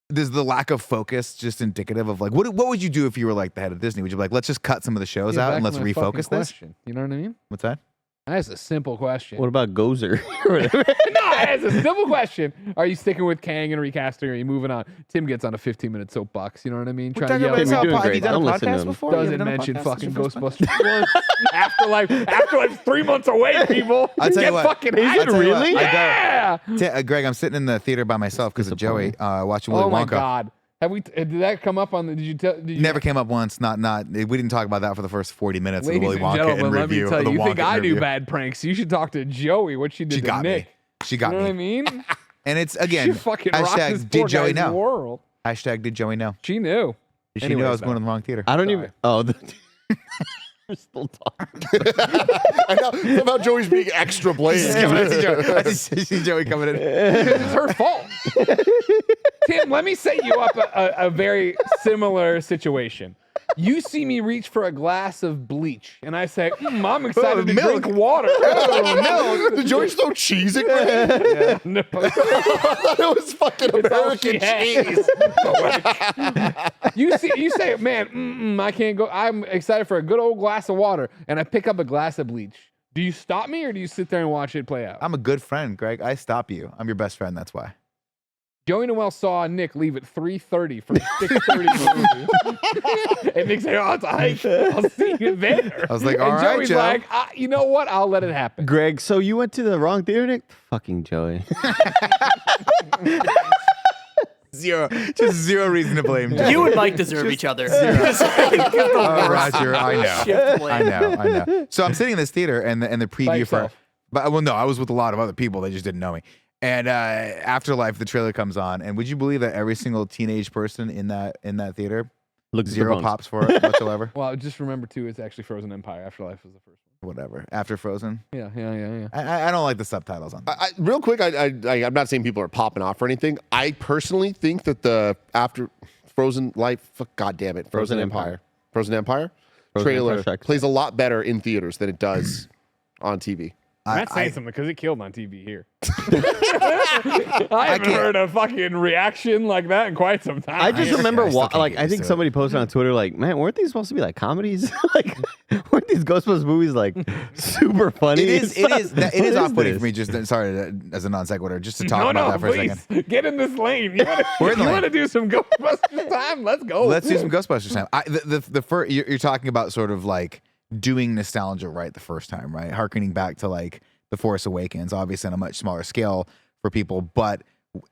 [SPEAKER 2] the lack of focus just indicative of like what would you do if you were like the head of Disney? Would you be like, let's just cut some of the shows
[SPEAKER 1] Yeah,
[SPEAKER 2] out
[SPEAKER 1] back
[SPEAKER 2] and let's
[SPEAKER 1] to my fucking
[SPEAKER 2] refocus this?
[SPEAKER 1] question. You know what I mean?
[SPEAKER 2] What's that?
[SPEAKER 1] That's a simple question.
[SPEAKER 4] What about Gozer? Or whatever?
[SPEAKER 1] No, it's a simple question. Are you sticking with Kang and recasting, or are you moving on? Tim gets on a 15-minute soapbox. You know what I mean? Trying to yell.
[SPEAKER 4] Tim, you're doing
[SPEAKER 2] Have you
[SPEAKER 4] great.
[SPEAKER 2] done
[SPEAKER 4] Don't
[SPEAKER 2] a
[SPEAKER 4] listen to
[SPEAKER 2] podcast
[SPEAKER 4] him.
[SPEAKER 2] before? You ever
[SPEAKER 1] Doesn't
[SPEAKER 2] done a
[SPEAKER 1] mention
[SPEAKER 2] podcast?
[SPEAKER 1] fucking
[SPEAKER 2] This is your first
[SPEAKER 1] Ghostbusters once. Afterlife 3 months away, people.
[SPEAKER 2] I'll tell you
[SPEAKER 1] Get
[SPEAKER 2] what.
[SPEAKER 1] fucking
[SPEAKER 4] Is
[SPEAKER 1] hyped.
[SPEAKER 4] it really?
[SPEAKER 1] Yeah.
[SPEAKER 2] Greg, I'm sitting in the theater by myself because of Joey watching Willy
[SPEAKER 1] Oh my
[SPEAKER 2] Wonka.
[SPEAKER 1] God. Have we? Did that come up on the? Did you tell? Did you,
[SPEAKER 2] Never came up once. Not. We didn't talk about that for the first 40 minutes of the
[SPEAKER 1] Ladies
[SPEAKER 2] Willy
[SPEAKER 1] and
[SPEAKER 2] Wonka
[SPEAKER 1] gentlemen,
[SPEAKER 2] and
[SPEAKER 1] let me
[SPEAKER 2] review.
[SPEAKER 1] tell
[SPEAKER 2] of the
[SPEAKER 1] you. You think
[SPEAKER 2] Wonka
[SPEAKER 1] I do
[SPEAKER 2] interview.
[SPEAKER 1] bad pranks? You should talk to Joey. What she did
[SPEAKER 2] She
[SPEAKER 1] to
[SPEAKER 2] got
[SPEAKER 1] Nick.
[SPEAKER 2] me. She got
[SPEAKER 1] You know
[SPEAKER 2] me.
[SPEAKER 1] what I mean?
[SPEAKER 2] And it's again.
[SPEAKER 1] She fucking rocked this
[SPEAKER 2] hashtag
[SPEAKER 1] poor
[SPEAKER 2] did Joey
[SPEAKER 1] guy's
[SPEAKER 2] know?
[SPEAKER 1] world.
[SPEAKER 2] Hashtag did Joey know?
[SPEAKER 1] She knew.
[SPEAKER 2] She knew I
[SPEAKER 1] Anyways,
[SPEAKER 2] was going
[SPEAKER 1] though.
[SPEAKER 2] to the wrong theater.
[SPEAKER 4] I don't
[SPEAKER 1] Sorry.
[SPEAKER 4] even. Oh, we're still talking.
[SPEAKER 3] And now, somehow Joey's being extra blatant.
[SPEAKER 2] I see Joey coming in.
[SPEAKER 1] It's her fault. Tim, let me set you up a very similar situation. You see me reach for a glass of bleach, and I say, I'm excited to
[SPEAKER 2] milk.
[SPEAKER 1] drink water. Oh,
[SPEAKER 3] Did Joey throw cheese at Greg?
[SPEAKER 1] no.
[SPEAKER 3] It was fucking
[SPEAKER 1] all she
[SPEAKER 3] American
[SPEAKER 1] had.
[SPEAKER 3] cheese.
[SPEAKER 1] You say, man, I can't go. I'm excited for a good old glass of water, and I pick up a glass of bleach. Do you stop me, or do you sit there and watch it play out?
[SPEAKER 2] I'm a good friend, Greg. I stop you. I'm your best friend. That's why.
[SPEAKER 1] Joey Noel saw Nick leave at 3:30 for a 6:30 movie. And Nick said, oh, it's a hike. I'll see you there.
[SPEAKER 2] I was like,
[SPEAKER 1] and
[SPEAKER 2] all right,
[SPEAKER 1] Joey's
[SPEAKER 2] Joe.
[SPEAKER 1] like, you know what? I'll let it happen.
[SPEAKER 4] Greg, so you went to the wrong theater, Nick? Fucking Joey.
[SPEAKER 2] Just zero reason to blame. Joey.
[SPEAKER 5] You and Mike deserve each other.
[SPEAKER 2] Oh, Roger, I know.
[SPEAKER 5] Shift blame.
[SPEAKER 2] I know. So I'm sitting in this theater and the
[SPEAKER 1] By
[SPEAKER 2] preview for,
[SPEAKER 1] yourself.
[SPEAKER 2] but well, no, I was with a lot of other people. They just didn't know me. And Afterlife, the trailer comes on, and would you believe that every single teenage person in that theater,
[SPEAKER 4] Look at the
[SPEAKER 2] zero
[SPEAKER 4] bones.
[SPEAKER 2] pops for it whatsoever?
[SPEAKER 1] Well, just remember, too, it's actually Frozen Empire. Afterlife was the first
[SPEAKER 2] Whatever. After Frozen,
[SPEAKER 1] one. Yeah.
[SPEAKER 2] I don't like the subtitles on that.
[SPEAKER 3] Real quick, I'm not saying people are popping off or anything. I personally think that the after Frozen Life, God damn it, Frozen Empire
[SPEAKER 4] Frozen
[SPEAKER 3] trailer
[SPEAKER 4] Empire,
[SPEAKER 3] plays a lot better in theaters than it does on TV.
[SPEAKER 1] Matt's saying something because it killed on TV here. I haven't heard a fucking reaction like that in quite some time.
[SPEAKER 4] I just remember,
[SPEAKER 2] I still can't
[SPEAKER 4] like,
[SPEAKER 2] get
[SPEAKER 4] I
[SPEAKER 2] used
[SPEAKER 4] think
[SPEAKER 2] to
[SPEAKER 4] somebody posted on Twitter, like, man, weren't these supposed to be like comedies? Like, weren't these Ghostbusters movies like super funny?
[SPEAKER 2] It is off-putting
[SPEAKER 4] this?
[SPEAKER 2] for me. Just sorry as a non sequitur, just to talk about that for a second.
[SPEAKER 1] Get in this lane. You
[SPEAKER 2] We're in the lane.
[SPEAKER 1] want to do some Ghostbusters time? Let's go.
[SPEAKER 2] Let's do some Ghostbusters time. The first, you're talking about sort of like doing nostalgia right the first time, right? Harkening back to like The Force Awakens, obviously on a much smaller scale for people, but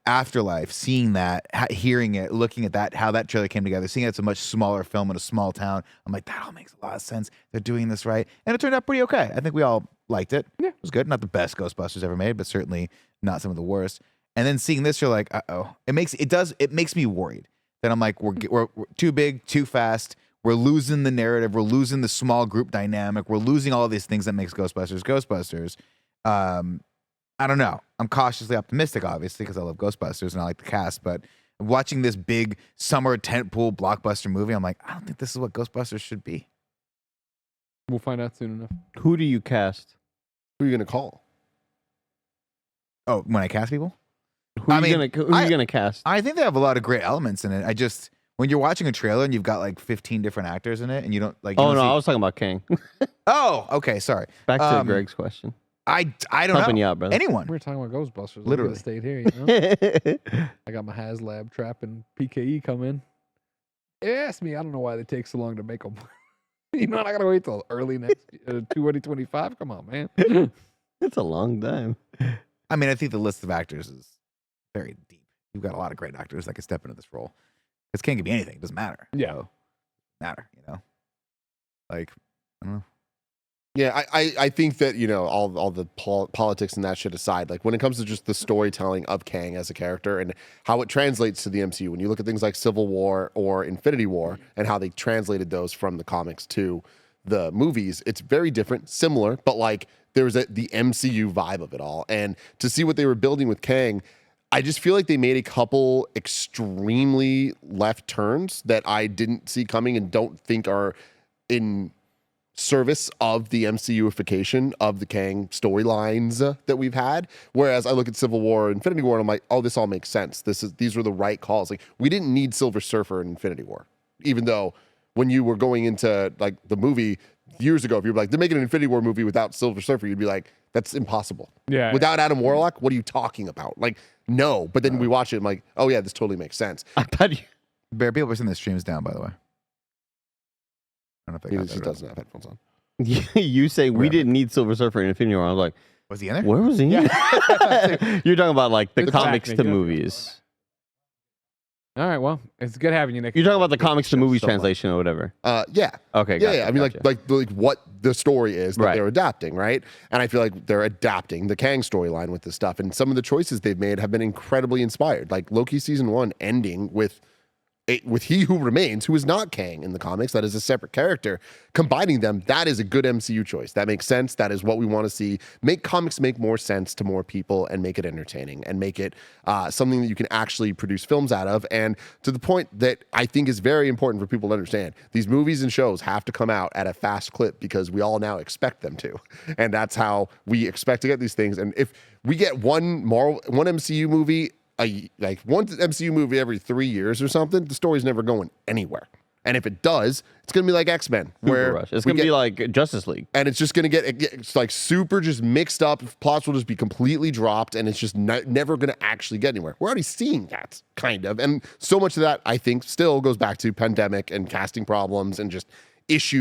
[SPEAKER 2] Afterlife, seeing that, hearing it, looking at that, how that trailer came together, seeing it's a much smaller film in a small town, I'm like, that all makes a lot of sense. They're doing this right, and it turned out pretty okay. I think we all liked it. Yeah, it was good. Not the best Ghostbusters ever made, but certainly not some of the worst. And then seeing this, you're like, it makes me worried that I'm like, we're too big, too fast. We're losing the narrative. We're losing the small group dynamic. We're losing all these things that makes Ghostbusters Ghostbusters. I don't know. I'm cautiously optimistic, obviously, because I love Ghostbusters and I like the cast. But watching this big summer tentpole blockbuster movie, I'm like, I don't think this is what Ghostbusters should be.
[SPEAKER 1] We'll find out soon enough.
[SPEAKER 4] Who do you cast?
[SPEAKER 3] Who are you going to call?
[SPEAKER 2] Oh, when I cast people?
[SPEAKER 4] Who are you gonna cast?
[SPEAKER 2] I think they have a lot of great elements in it. When you're watching a trailer and you've got like 15 different actors in it and you don't like.
[SPEAKER 4] Oh, no, I was talking about King.
[SPEAKER 2] Oh, okay. Sorry.
[SPEAKER 4] Back to Greg's question.
[SPEAKER 2] I don't
[SPEAKER 4] Pumping
[SPEAKER 2] know.
[SPEAKER 4] you out, brother.
[SPEAKER 2] Anyone.
[SPEAKER 1] We're talking about Ghostbusters.
[SPEAKER 2] Literally.
[SPEAKER 1] Stayed here, you know? I got my HasLab trap and PKE come in. They asked me, I don't know why they take so long to make them. You know, I got to wait till early next 2025. Come on, man.
[SPEAKER 4] It's a long time.
[SPEAKER 2] I mean, I think the list of actors is very deep. You've got a lot of great actors that can step into this role. Because King can be anything. It doesn't matter.
[SPEAKER 1] Yeah.
[SPEAKER 2] So, you know? Like, I don't know.
[SPEAKER 3] Yeah, I think that, you know, all the politics and that shit aside, like when it comes to just the storytelling of Kang as a character and how it translates to the MCU, when you look at things like Civil War or Infinity War and how they translated those from the comics to the movies, it's very different, similar, but like there's the MCU vibe of it all. And to see what they were building with Kang, I just feel like they made a couple extremely left turns that I didn't see coming and don't think are in service of the MCUification of the Kang storylines that we've had. Whereas I look at Civil War, Infinity War, and I'm like, oh, this all makes sense. These were the right calls. Like we didn't need Silver Surfer in Infinity War, even though when you were going into like the movie years ago, if you were like, they're making an Infinity War movie without Silver Surfer, you'd be like, that's impossible.
[SPEAKER 1] Yeah.
[SPEAKER 3] Without Adam Warlock, what are you talking about? Like, no. But then we watch it, I'm like, oh yeah, this totally makes sense.
[SPEAKER 4] I bet you.
[SPEAKER 2] Bear, people are sending the streams down, by the way. I don't know if they
[SPEAKER 3] He
[SPEAKER 2] got
[SPEAKER 3] just
[SPEAKER 2] that
[SPEAKER 3] doesn't have headphones on.
[SPEAKER 4] You say we
[SPEAKER 2] Wherever.
[SPEAKER 4] didn't need Silver Surfer in Infinity War. I was like,
[SPEAKER 2] Was he in there?
[SPEAKER 4] where was he? You're talking about like the
[SPEAKER 1] It's
[SPEAKER 4] comics to
[SPEAKER 1] technical.
[SPEAKER 4] movies.
[SPEAKER 1] All right, well, it's good having you, Nick.
[SPEAKER 4] You're talking about the comics to movies
[SPEAKER 2] so much.
[SPEAKER 4] translation or whatever.
[SPEAKER 3] Yeah.
[SPEAKER 4] Okay.
[SPEAKER 3] Yeah,
[SPEAKER 4] Gotcha,
[SPEAKER 3] yeah. I mean,
[SPEAKER 4] gotcha.
[SPEAKER 3] like what the story is that
[SPEAKER 4] Right.
[SPEAKER 3] they're adapting, right? And I feel like they're adapting the Kang storyline with this stuff. And some of the choices they've made have been incredibly inspired. Like Loki season 1 ending with He Who Remains, who is not Kang in the comics, that is a separate character. Combining them, that is a good MCU choice. That makes sense. That is what we want to see. Make comics make more sense to more people and make it entertaining and make it something that you can actually produce films out of. And to the point that I think is very important for people to understand, these movies and shows have to come out at a fast clip because we all now expect them to. And that's how we expect to get these things. And if we get one MCU movie, one MCU movie every 3 years or something, the story's never going anywhere. And if it does, it's gonna be like X-Men, where
[SPEAKER 4] Rush. It's gonna be like Justice League,
[SPEAKER 3] and it's just gonna it's like super just mixed up. Plots will just be completely dropped, and it's just never gonna actually get anywhere. We're already seeing that kind of, and so much of that I think still goes back to pandemic and casting problems and just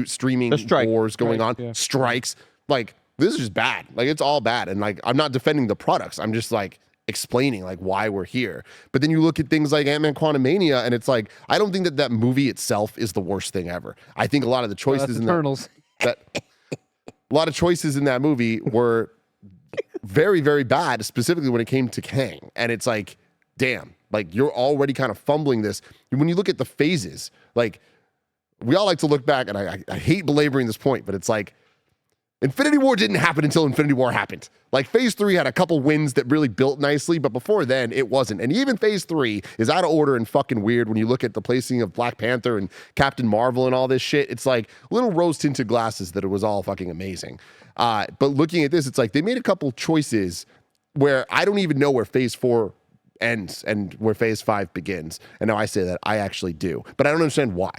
[SPEAKER 3] streaming wars going on, strikes. Like this is just bad. Like it's all bad, and like I'm not defending the products. I'm just like explaining like why we're here. But then you look at things like Ant-Man Quantumania and it's like, I don't think that movie itself is the worst thing ever. I think a lot of the choices in a lot of choices in that movie were very, very bad, specifically when it came to Kang. And it's like, damn, like you're already kind of fumbling this. When you look at the phases, like we all like to look back, and I hate belaboring this point, but it's like Infinity War didn't happen until Infinity War happened. Like phase 3 had a couple wins that really built nicely, but before then it wasn't. And even phase 3 is out of order and fucking weird when you look at the placing of Black Panther and Captain Marvel and all this shit. It's like little rose tinted glasses that it was all fucking amazing. But looking at this, it's like they made a couple choices where I don't even know where phase 4 ends and where phase 5 begins. And now I say that I actually do, but I don't understand why.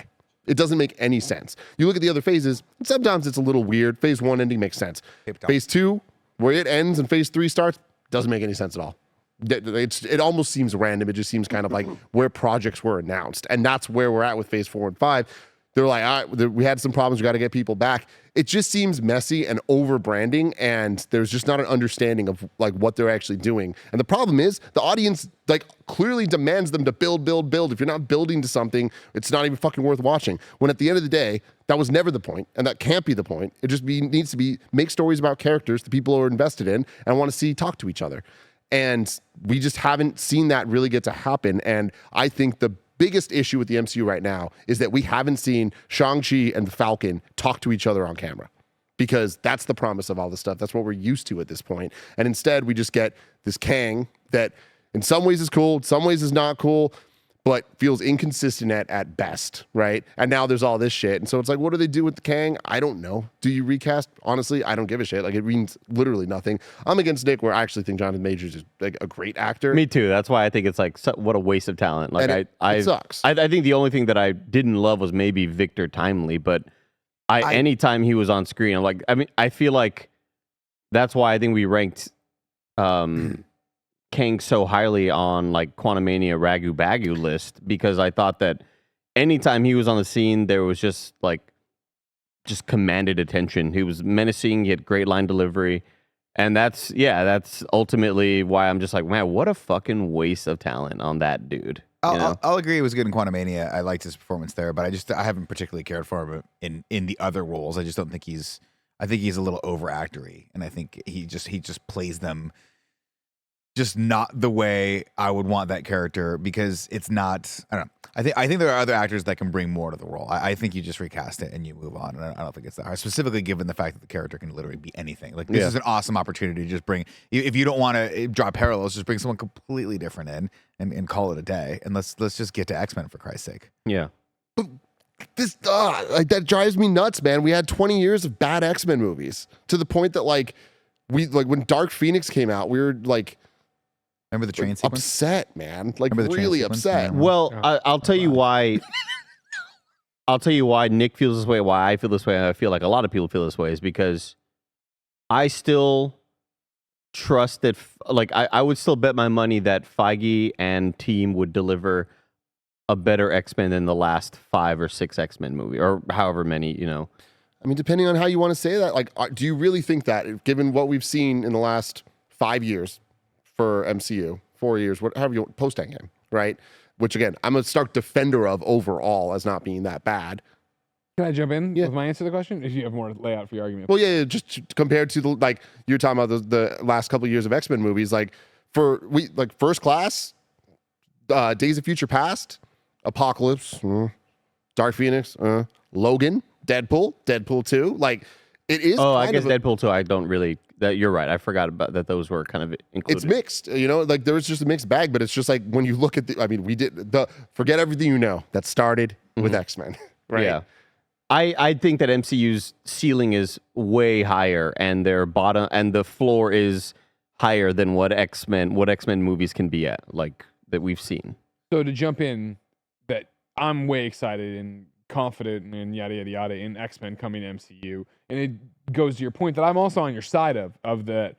[SPEAKER 3] It doesn't make any sense. You look at the other phases, sometimes it's a little weird. Phase 1 ending makes sense. Phase 2, where it ends and phase 3 starts, doesn't make any sense at all. It almost seems random. It just seems kind of like where projects were announced. And that's where we're at with phase 4 and 5. They're like, all right, we had some problems. We got to get people back. It just seems messy and over branding, and there's just not an understanding of like what they're actually doing. And the problem is the audience like clearly demands them to build. If you're not building to something, it's not even fucking worth watching. When at the end of the day, that was never the point, and that can't be the point. It just needs to be make stories about characters the people are invested in and want to see talk to each other. And we just haven't seen that really get to happen. And I think the biggest issue with the MCU right now is that we haven't seen Shang-Chi and the Falcon talk to each other on camera, because that's the promise of all this stuff. That's what we're used to at this point. And instead we just get this Kang that in some ways is cool, in some ways is not cool, but feels inconsistent at best, right? And now there's all this shit. And so it's like, what do they do with the Kang? I don't know. Do you recast? Honestly, I don't give a shit. Like, it means literally nothing. I'm against Nick, where I actually think Jonathan Majors is like a great actor.
[SPEAKER 4] Me too. That's why I think it's like what a waste of talent. Like
[SPEAKER 3] it sucks.
[SPEAKER 4] I think the only thing that I didn't love was maybe Victor Timely, but anytime he was on screen, I'm like, I mean, I feel like that's why I think we ranked Kang so highly on like Quantumania Ragu Bagu list, because I thought that anytime he was on the scene, there was just commanded attention. He was menacing. He had great line delivery. And that's ultimately why I'm just like, man, what a fucking waste of talent on that dude.
[SPEAKER 2] I'll agree it was good in Quantumania. I liked his performance there, but I haven't particularly cared for him in the other roles. I just don't think I think he's a little over-actory, and I think he just plays them just not the way I would want that character, because it's not, I don't know. I think there are other actors that can bring more to the role. I think you just recast it and you move on. And I don't think it's that hard, specifically given the fact that the character can literally be anything. Like, this is an awesome opportunity to just bring, if you don't want to draw parallels, just bring someone completely different in and call it a day. And let's just get to X-Men, for Christ's sake.
[SPEAKER 4] Yeah.
[SPEAKER 3] This like that drives me nuts, man. We had 20 years of bad X-Men movies, to the point that like when Dark Phoenix came out, we were like,
[SPEAKER 2] remember the train sequence?
[SPEAKER 3] Upset, man. Like, really upset.
[SPEAKER 2] Yeah.
[SPEAKER 4] Well, I'll tell you why. I'll tell you why Nick feels this way, why I feel this way, and I feel like a lot of people feel this way, is because I still trust that, like, I would still bet my money that Feige and team would deliver a better X-Men than the last 5 or 6 X-Men movie, or however many,
[SPEAKER 3] I mean, depending on how you want to say that, like, do you really think that, given what we've seen in the last 5 years for MCU, 4 years, however you want, post-Endgame, right? Which, again, I'm a stark defender of overall as not being that bad.
[SPEAKER 1] Can I jump in with my answer to the question? If you have more layout for your argument.
[SPEAKER 3] Well, yeah, just compared to like you're talking about the last couple of years of X-Men movies, like First Class, Days of Future Past, Apocalypse, Dark Phoenix, Logan, Deadpool 2, like it is.
[SPEAKER 4] Oh, I guess Deadpool 2. I don't really. You're right. I forgot about that. Those were kind of included.
[SPEAKER 3] It's mixed, like there was just a mixed bag, but it's just like when you look at we did forget everything that started with X-Men, right? Yeah.
[SPEAKER 4] I think that MCU's ceiling is way higher, and their bottom and the floor is higher than what X-Men movies can be at, like that we've seen.
[SPEAKER 1] So to jump in, that I'm way excited and confident and yada yada yada in X-Men coming to MCU, and it goes to your point that I'm also on your side of that.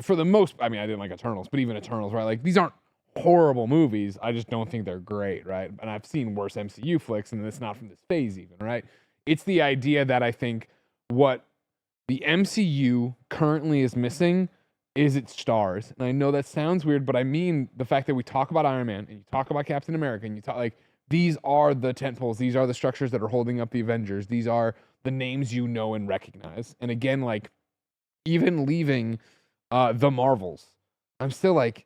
[SPEAKER 1] For the most, I mean, I didn't like Eternals, but even Eternals, right? Like, these aren't horrible movies. I just don't think they're great, right? And I've seen worse MCU flicks, and it's not from this phase even, right? It's the idea that I think what the MCU currently is missing is its stars. And I know that sounds weird, but I mean the fact that we talk about Iron Man and you talk about Captain America and you talk like, these are the tentpoles. These are the structures that are holding up the Avengers. These are the names you know and recognize. And again, like, even leaving the Marvels, I'm still like,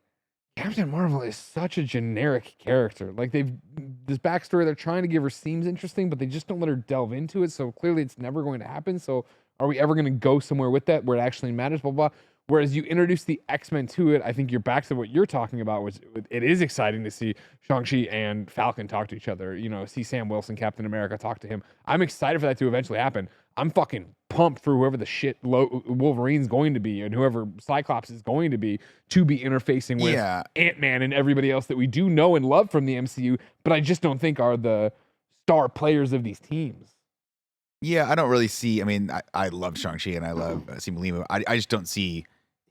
[SPEAKER 1] Captain Marvel is such a generic character. Like, this backstory they're trying to give her seems interesting, but they just don't let her delve into it. So clearly it's never going to happen. So Are we ever going to go somewhere with that where it actually matters? Blah, blah. Whereas you introduce the X-Men to it, I think you're back to what you're talking about, which it is exciting to see Shang-Chi and Falcon talk to each other. You know, see Sam Wilson, Captain America, talk to him. I'm excited for that to eventually happen. I'm fucking pumped for whoever the shit Wolverine's going to be and whoever Cyclops is going to be interfacing with Ant-Man and everybody else that we do know and love from the MCU, but I just don't think are the star players of these teams.
[SPEAKER 2] Yeah, I don't really see. I mean, I love Shang-Chi and I love Simu Liu. I just don't see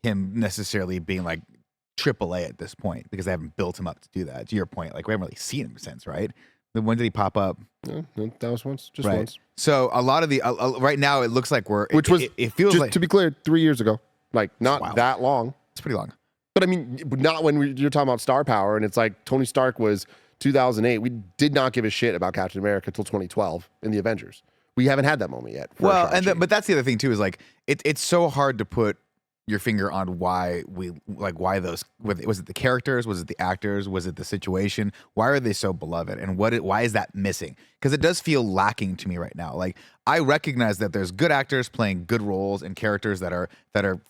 [SPEAKER 2] him necessarily being like AAA at this point because they haven't built him up to do that. To your point, like we haven't really seen him since, right? When did he pop up?
[SPEAKER 3] No, that was once, just once.
[SPEAKER 2] So a lot of the right now it looks like it feels
[SPEAKER 3] just
[SPEAKER 2] like,
[SPEAKER 3] to be clear, 3 years ago, like not that long.
[SPEAKER 2] It's pretty long.
[SPEAKER 3] But I mean, not when you're talking about star power, and it's like Tony Stark was 2008. We did not give a shit about Captain America until 2012 in the Avengers. We haven't had that moment yet.
[SPEAKER 2] Well, but that's the other thing too is like it's so hard to put your finger on why those, was it the characters, was it the actors, was it the situation, why are they so beloved, and why is that missing? Because it does feel lacking to me right now. Like I recognize that there's good actors playing good roles and characters that are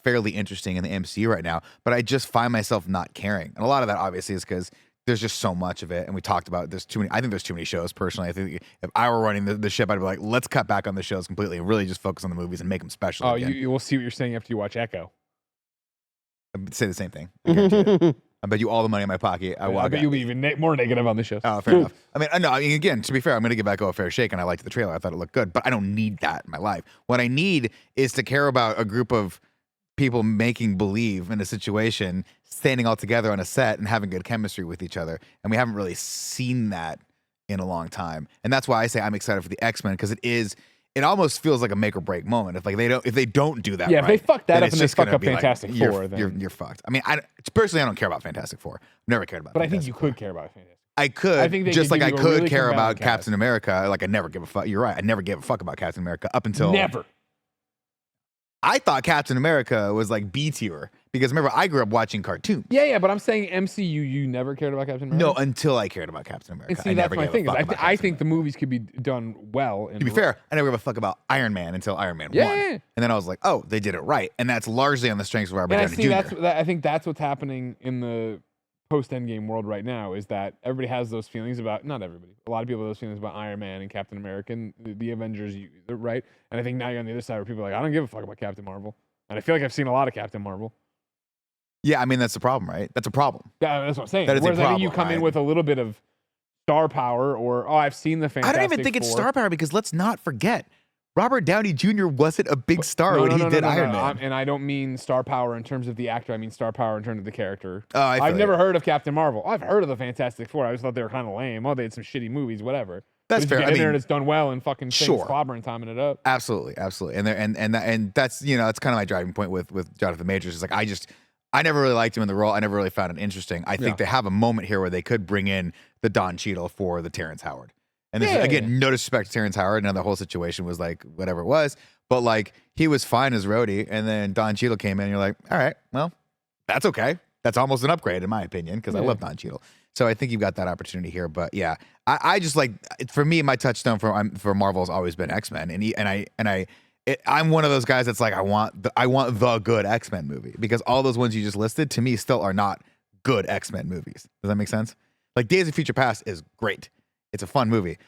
[SPEAKER 2] fairly interesting in the MCU right now, but I just find myself not caring, and a lot of that obviously is because there's just so much of it, and we talked about there's too many. I think there's too many shows. Personally, I think if I were running the ship, I'd be like, let's cut back on the shows completely and really just focus on the movies and make them special.
[SPEAKER 1] Oh,
[SPEAKER 2] again.
[SPEAKER 1] you will see what you're saying after you watch Echo.
[SPEAKER 2] I'd say the same thing. I guarantee you. I bet you all the money in my pocket. I
[SPEAKER 1] bet you'll be even more negative on the show.
[SPEAKER 2] Oh, fair enough. I mean, no. I mean, again, to be fair, I'm going to give Echo a fair shake, and I liked the trailer. I thought it looked good, but I don't need that in my life. What I need is to care about a group of people making believe in a situation, standing all together on a set, and having good chemistry with each other. And we haven't really seen that in a long time. And that's why I say I'm excited for the X-Men because it almost feels like a make or break moment. If they don't do that,
[SPEAKER 1] yeah,
[SPEAKER 2] right,
[SPEAKER 1] if they fuck that up
[SPEAKER 2] it's
[SPEAKER 1] and they
[SPEAKER 2] just
[SPEAKER 1] fuck
[SPEAKER 2] gonna
[SPEAKER 1] up
[SPEAKER 2] be like,
[SPEAKER 1] Fantastic Four, then
[SPEAKER 2] you're fucked. I mean, personally, I don't care about Fantastic Four. Never cared about.
[SPEAKER 1] But
[SPEAKER 2] Fantastic
[SPEAKER 1] I think you
[SPEAKER 2] Four.
[SPEAKER 1] could care about Fantastic.
[SPEAKER 2] I could,
[SPEAKER 1] I think they
[SPEAKER 2] just
[SPEAKER 1] could
[SPEAKER 2] like I
[SPEAKER 1] give you a
[SPEAKER 2] could
[SPEAKER 1] really
[SPEAKER 2] care
[SPEAKER 1] compelling
[SPEAKER 2] about
[SPEAKER 1] cast.
[SPEAKER 2] Captain America. Like I never give a fuck. You're right. I never gave a fuck about Captain America up until
[SPEAKER 1] Never.
[SPEAKER 2] I thought Captain America was like B tier because remember I grew up watching cartoons.
[SPEAKER 1] Yeah, but I'm saying MCU, you never cared about Captain America.
[SPEAKER 2] No, until I cared about Captain America.
[SPEAKER 1] And see,
[SPEAKER 2] I
[SPEAKER 1] that's
[SPEAKER 2] never
[SPEAKER 1] my
[SPEAKER 2] gave a
[SPEAKER 1] thing.
[SPEAKER 2] fuck about
[SPEAKER 1] I
[SPEAKER 2] Captain
[SPEAKER 1] think the movies could be done well.
[SPEAKER 2] To be fair, I never gave a fuck about Iron Man until Iron Man 1. And then I was like, oh, they did it right. And that's largely on the strengths of Robert Downey Jr.
[SPEAKER 1] I think that's what's happening in the post-Endgame world right now is that everybody has those feelings about, not everybody, a lot of people have those feelings about Iron Man and Captain America and the Avengers, right? And I think now you're on the other side where people are like, I don't give a fuck about Captain Marvel. And I feel like I've seen a lot of Captain Marvel.
[SPEAKER 2] Yeah, I mean, that's the problem, right? That's a problem.
[SPEAKER 1] Yeah, that's what I'm saying.
[SPEAKER 2] That is
[SPEAKER 1] Whereas
[SPEAKER 2] a problem,
[SPEAKER 1] I think you come in with a little bit of star power or, I've seen the Fantastic
[SPEAKER 2] I don't even think it's
[SPEAKER 1] Four.
[SPEAKER 2] star power because let's not forget, Robert Downey Jr. wasn't a big star when he did Iron Man.
[SPEAKER 1] And I don't mean star power in terms of the actor. I mean star power in terms of the character.
[SPEAKER 2] Oh,
[SPEAKER 1] I've never heard of Captain Marvel. I've heard of the Fantastic Four. I just thought they were kind of lame. Oh, they had some shitty movies, whatever.
[SPEAKER 2] That's
[SPEAKER 1] fair.
[SPEAKER 2] I mean,
[SPEAKER 1] and it's done well and fucking clobbering, timing it up.
[SPEAKER 2] Absolutely. And that's that's kind of my driving point with Jonathan Majors. Is like I never really liked him in the role. I never really found it interesting. I think they have a moment here where they could bring in the Don Cheadle for the Terrence Howard. And this is, again, no disrespect to Terrence Howard. And the whole situation was like whatever it was. But like he was fine as Rhodey. And then Don Cheadle came in and you're like, all right, well, that's okay. That's almost an upgrade in my opinion because I love Don Cheadle. So I think you've got that opportunity here. But yeah, I just like, for me, my touchstone for Marvel has always been X-Men. I'm one of those guys that's like, I want the good X-Men movie because all those ones you just listed to me still are not good X-Men movies. Does that make sense? Like Days of Future Past is great. It's a fun movie.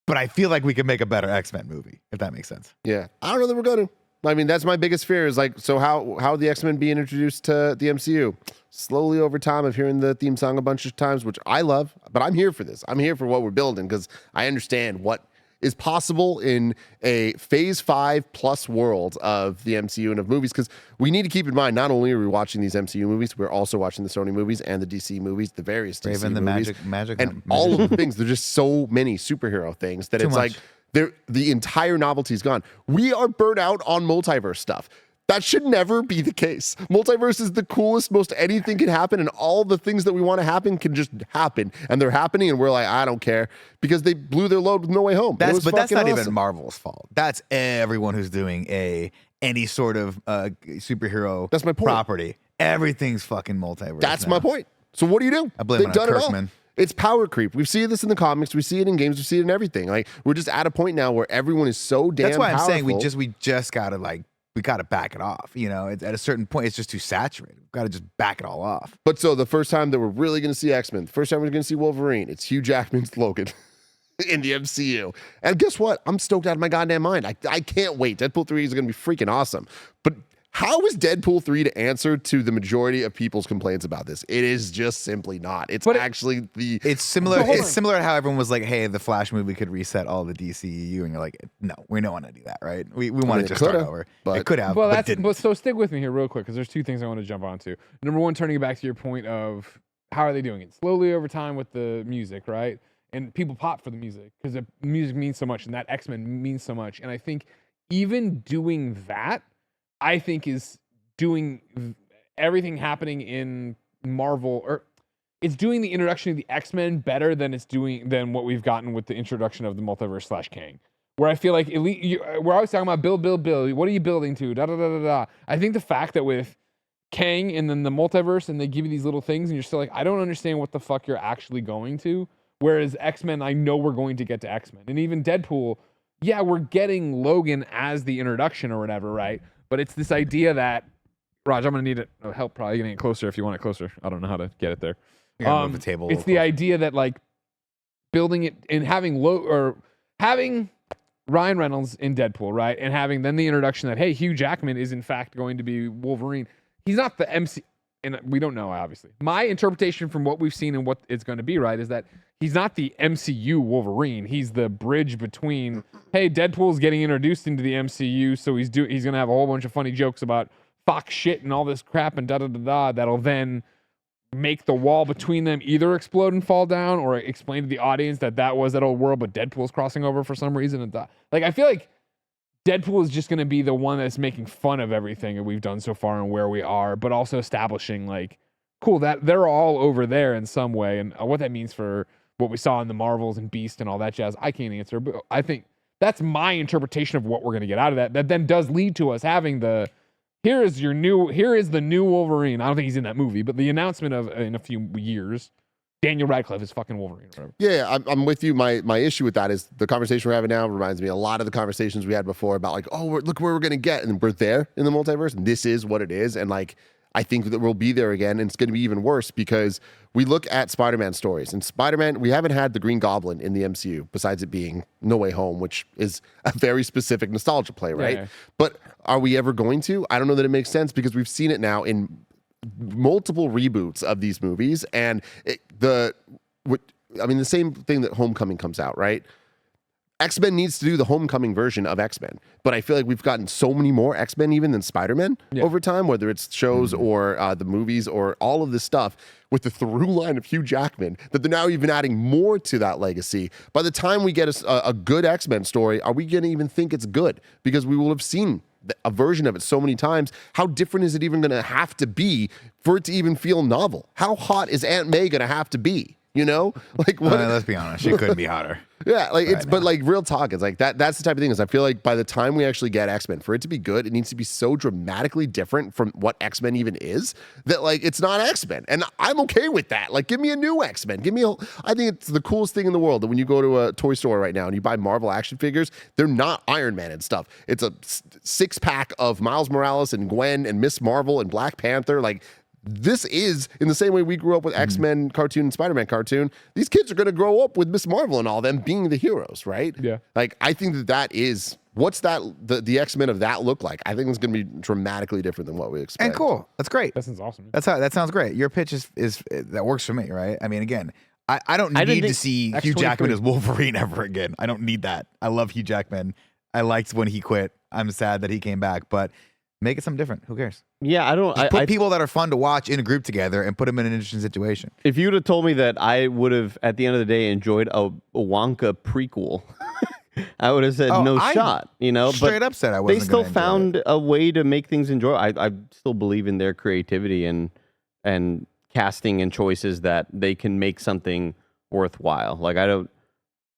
[SPEAKER 2] But I feel like we could make a better X-Men movie, if that makes sense.
[SPEAKER 3] Yeah. I don't know that we're going to. I mean, that's my biggest fear is like, so how are the X-Men being introduced to the MCU? Slowly over time of hearing the theme song a bunch of times, which I love, but I'm here for this. I'm here for what we're building because I understand what is possible in a phase 5 plus world of the MCU and of movies, because we need to keep in mind, not only are we watching these MCU movies, we're also watching the Sony movies and the DC movies, the various DC
[SPEAKER 2] Raven, the
[SPEAKER 3] movies.
[SPEAKER 2] magic,
[SPEAKER 3] and all of the things. There's just so many superhero things that it's like the entire novelty's gone. We are burnt out on multiverse stuff. That should never be the case. Multiverse is the coolest, most anything can happen, and all the things that we want to happen can just happen. And they're happening, and we're like, I don't care, because they blew their load with No Way Home.
[SPEAKER 2] But that's not
[SPEAKER 3] awesome.
[SPEAKER 2] even Marvel's fault. That's everyone who's doing any sort of superhero
[SPEAKER 3] That's my point.
[SPEAKER 2] property. Everything's fucking multiverse.
[SPEAKER 3] That's
[SPEAKER 2] now.
[SPEAKER 3] my point. So what do you do?
[SPEAKER 2] I blame it on Kirkman.
[SPEAKER 3] It's power creep. We see this in the comics. We see it in games. We see it in everything. Like we're just at a point now where everyone is so damn.
[SPEAKER 2] That's why I'm saying we
[SPEAKER 3] powerful.
[SPEAKER 2] just gotta we gotta back it off. You know, at a certain point, it's just too saturated. We've got to just back it all off.
[SPEAKER 3] But so the first time that we're really going to see X-Men, the first time we're going to see Wolverine, it's Hugh Jackman's Logan in the MCU. And guess what? I'm stoked out of my goddamn mind. I can't wait. Deadpool 3 is going to be freaking awesome. But how is Deadpool 3 to answer to the majority of people's complaints about this? It is just simply not. It's actually the...
[SPEAKER 2] It's similar. It's similar to how everyone was like, "Hey, the Flash movie could reset all the DCEU," and you're like, "No, we don't want to do that, right? We want to just start over."
[SPEAKER 3] but-
[SPEAKER 2] It could have,
[SPEAKER 1] Well,
[SPEAKER 2] but didn't.
[SPEAKER 1] so stick with me here real quick because there's two things I want to jump onto. Number one, turning it back to your point of how are they doing it slowly over time with the music, right? And people pop for the music because the music means so much, and that X-Men means so much. And I think even doing that, I think is doing everything happening in Marvel, or it's doing the introduction of the X-Men better than than what we've gotten with the introduction of the multiverse / Kang. Where I feel like we're always talking about build. What are you building to? Da da da da da. I think the fact that with Kang and then the multiverse, and they give you these little things, and you're still like, I don't understand what the fuck you're actually going to. Whereas X-Men, I know we're going to get to X-Men, and even Deadpool, yeah, we're getting Logan as the introduction or whatever, right? But it's this idea that Raj, I'm gonna need help probably getting it closer if you want it closer. I don't know how to get it there.
[SPEAKER 2] You're gonna move the table.
[SPEAKER 1] It's the idea that like building it and having having Ryan Reynolds in Deadpool, right? And having then the introduction that, hey, Hugh Jackman is in fact going to be Wolverine. He's not the MC, and we don't know, obviously. My interpretation from what we've seen and what it's going to be, right, is that he's not the MCU Wolverine. He's the bridge between, hey, Deadpool's getting introduced into the MCU, so he's going to have a whole bunch of funny jokes about Fox shit and all this crap and da-da-da-da that'll then make the wall between them either explode and fall down or explain to the audience that was that old world, but Deadpool's crossing over for some reason. And like, I feel like Deadpool is just going to be the one that's making fun of everything that we've done so far and where we are, but also establishing like, cool, that they're all over there in some way. And what that means for what we saw in the Marvels and Beast and all that jazz, I can't answer, but I think that's my interpretation of what we're going to get out of that. That then does lead to us having here is the new Wolverine. I don't think he's in that movie, but the announcement of in a few years, Daniel Radcliffe is fucking Wolverine or whatever.
[SPEAKER 3] Yeah, I'm with you. My issue with that is the conversation we're having now reminds me a lot of the conversations we had before about like, oh, look where we're going to get. And we're there in the multiverse. And this is what it is. And like, I think that we'll be there again. And it's going to be even worse because we look at Spider-Man stories. And Spider-Man, we haven't had the Green Goblin in the MCU besides it being No Way Home, which is a very specific nostalgia play, right?
[SPEAKER 1] Yeah.
[SPEAKER 3] But are we ever going to? I don't know that it makes sense because we've seen it now in multiple reboots of these movies. And the same thing that Homecoming comes out, right? X-Men needs to do the Homecoming version of X-Men. But I feel like we've gotten so many more X-Men even than Spider-Man over time, whether it's shows or the movies or all of this stuff with the through line of Hugh Jackman, that they're now even adding more to that legacy. By the time we get a good X-Men story, are we going to even think it's good? Because we will have seen a version of it so many times. How different is it even going to have to be for it to even feel novel? How hot is Aunt May going to have to be? You know, like what?
[SPEAKER 2] Let's be honest, she couldn't be hotter.
[SPEAKER 3] Yeah, like it's, but like real talk, it's like that's the type of thing is I feel like by the time we actually get X-Men, for it to be good, it needs to be so dramatically different from what X-Men even is that like it's not X-Men. And I'm okay with that. Like give me a new X-Men. I think it's the coolest thing in the world that when you go to a toy store right now and you buy Marvel action figures, they're not Iron Man and stuff. It's a 6-pack of Miles Morales and Gwen and Miss Marvel and Black Panther. Like this is in the same way we grew up with X-Men cartoon and Spider-Man cartoon. These kids are going to grow up with Miss Marvel and all them being the heroes, right?
[SPEAKER 1] Yeah.
[SPEAKER 3] Like I think that is what's that the X-Men of that look like? I think it's going to be dramatically different than what we expect.
[SPEAKER 2] And cool. That's great.
[SPEAKER 1] That sounds awesome.
[SPEAKER 2] That sounds great. Your pitch is that works for me, right? I mean, again, I don't need to see Hugh Jackman as Wolverine ever again. I don't need that. I love Hugh Jackman. I liked when he quit. I'm sad that he came back, but make it something different. Who cares?
[SPEAKER 4] Yeah, I don't.
[SPEAKER 2] Put people that are fun to watch in a group together and put them in an interesting situation.
[SPEAKER 4] If you'd have told me that I would have, at the end of the day, enjoyed a Wonka prequel, I would have said no shot. You know,
[SPEAKER 2] straight up said I wasn't.
[SPEAKER 4] They still found a way to make things enjoyable. I still believe in their creativity and casting and choices that they can make something worthwhile. Like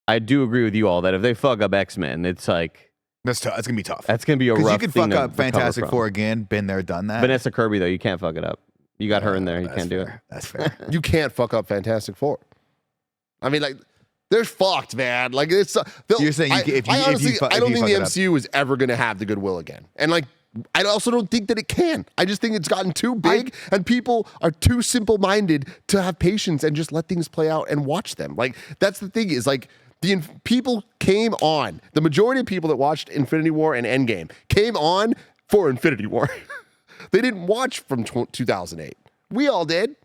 [SPEAKER 4] I do agree with you all that if they fuck up X-Men, it's like.
[SPEAKER 2] That's tough. It's gonna be tough.
[SPEAKER 4] That's gonna be a rough
[SPEAKER 2] you can
[SPEAKER 4] thing
[SPEAKER 2] fuck up
[SPEAKER 4] to
[SPEAKER 2] Fantastic Four again. Been there, done that.
[SPEAKER 4] Vanessa Kirby though, you can't fuck it up. You got her in there. You can't do it.
[SPEAKER 2] That's fair.
[SPEAKER 3] You can't fuck up Fantastic Four. I mean, like, they're fucked, man. Like, it's
[SPEAKER 2] You're saying
[SPEAKER 3] I don't
[SPEAKER 2] fuck
[SPEAKER 3] think the
[SPEAKER 2] it up.
[SPEAKER 3] MCU is ever going to have the goodwill again. And like, I also don't think that it can. I just think it's gotten too big and people are too simple-minded to have patience and just let things play out and watch them. Like, that's the thing is like, people came on. The majority of people that watched Infinity War and Endgame came on for Infinity War. They didn't watch from 2008. We all did.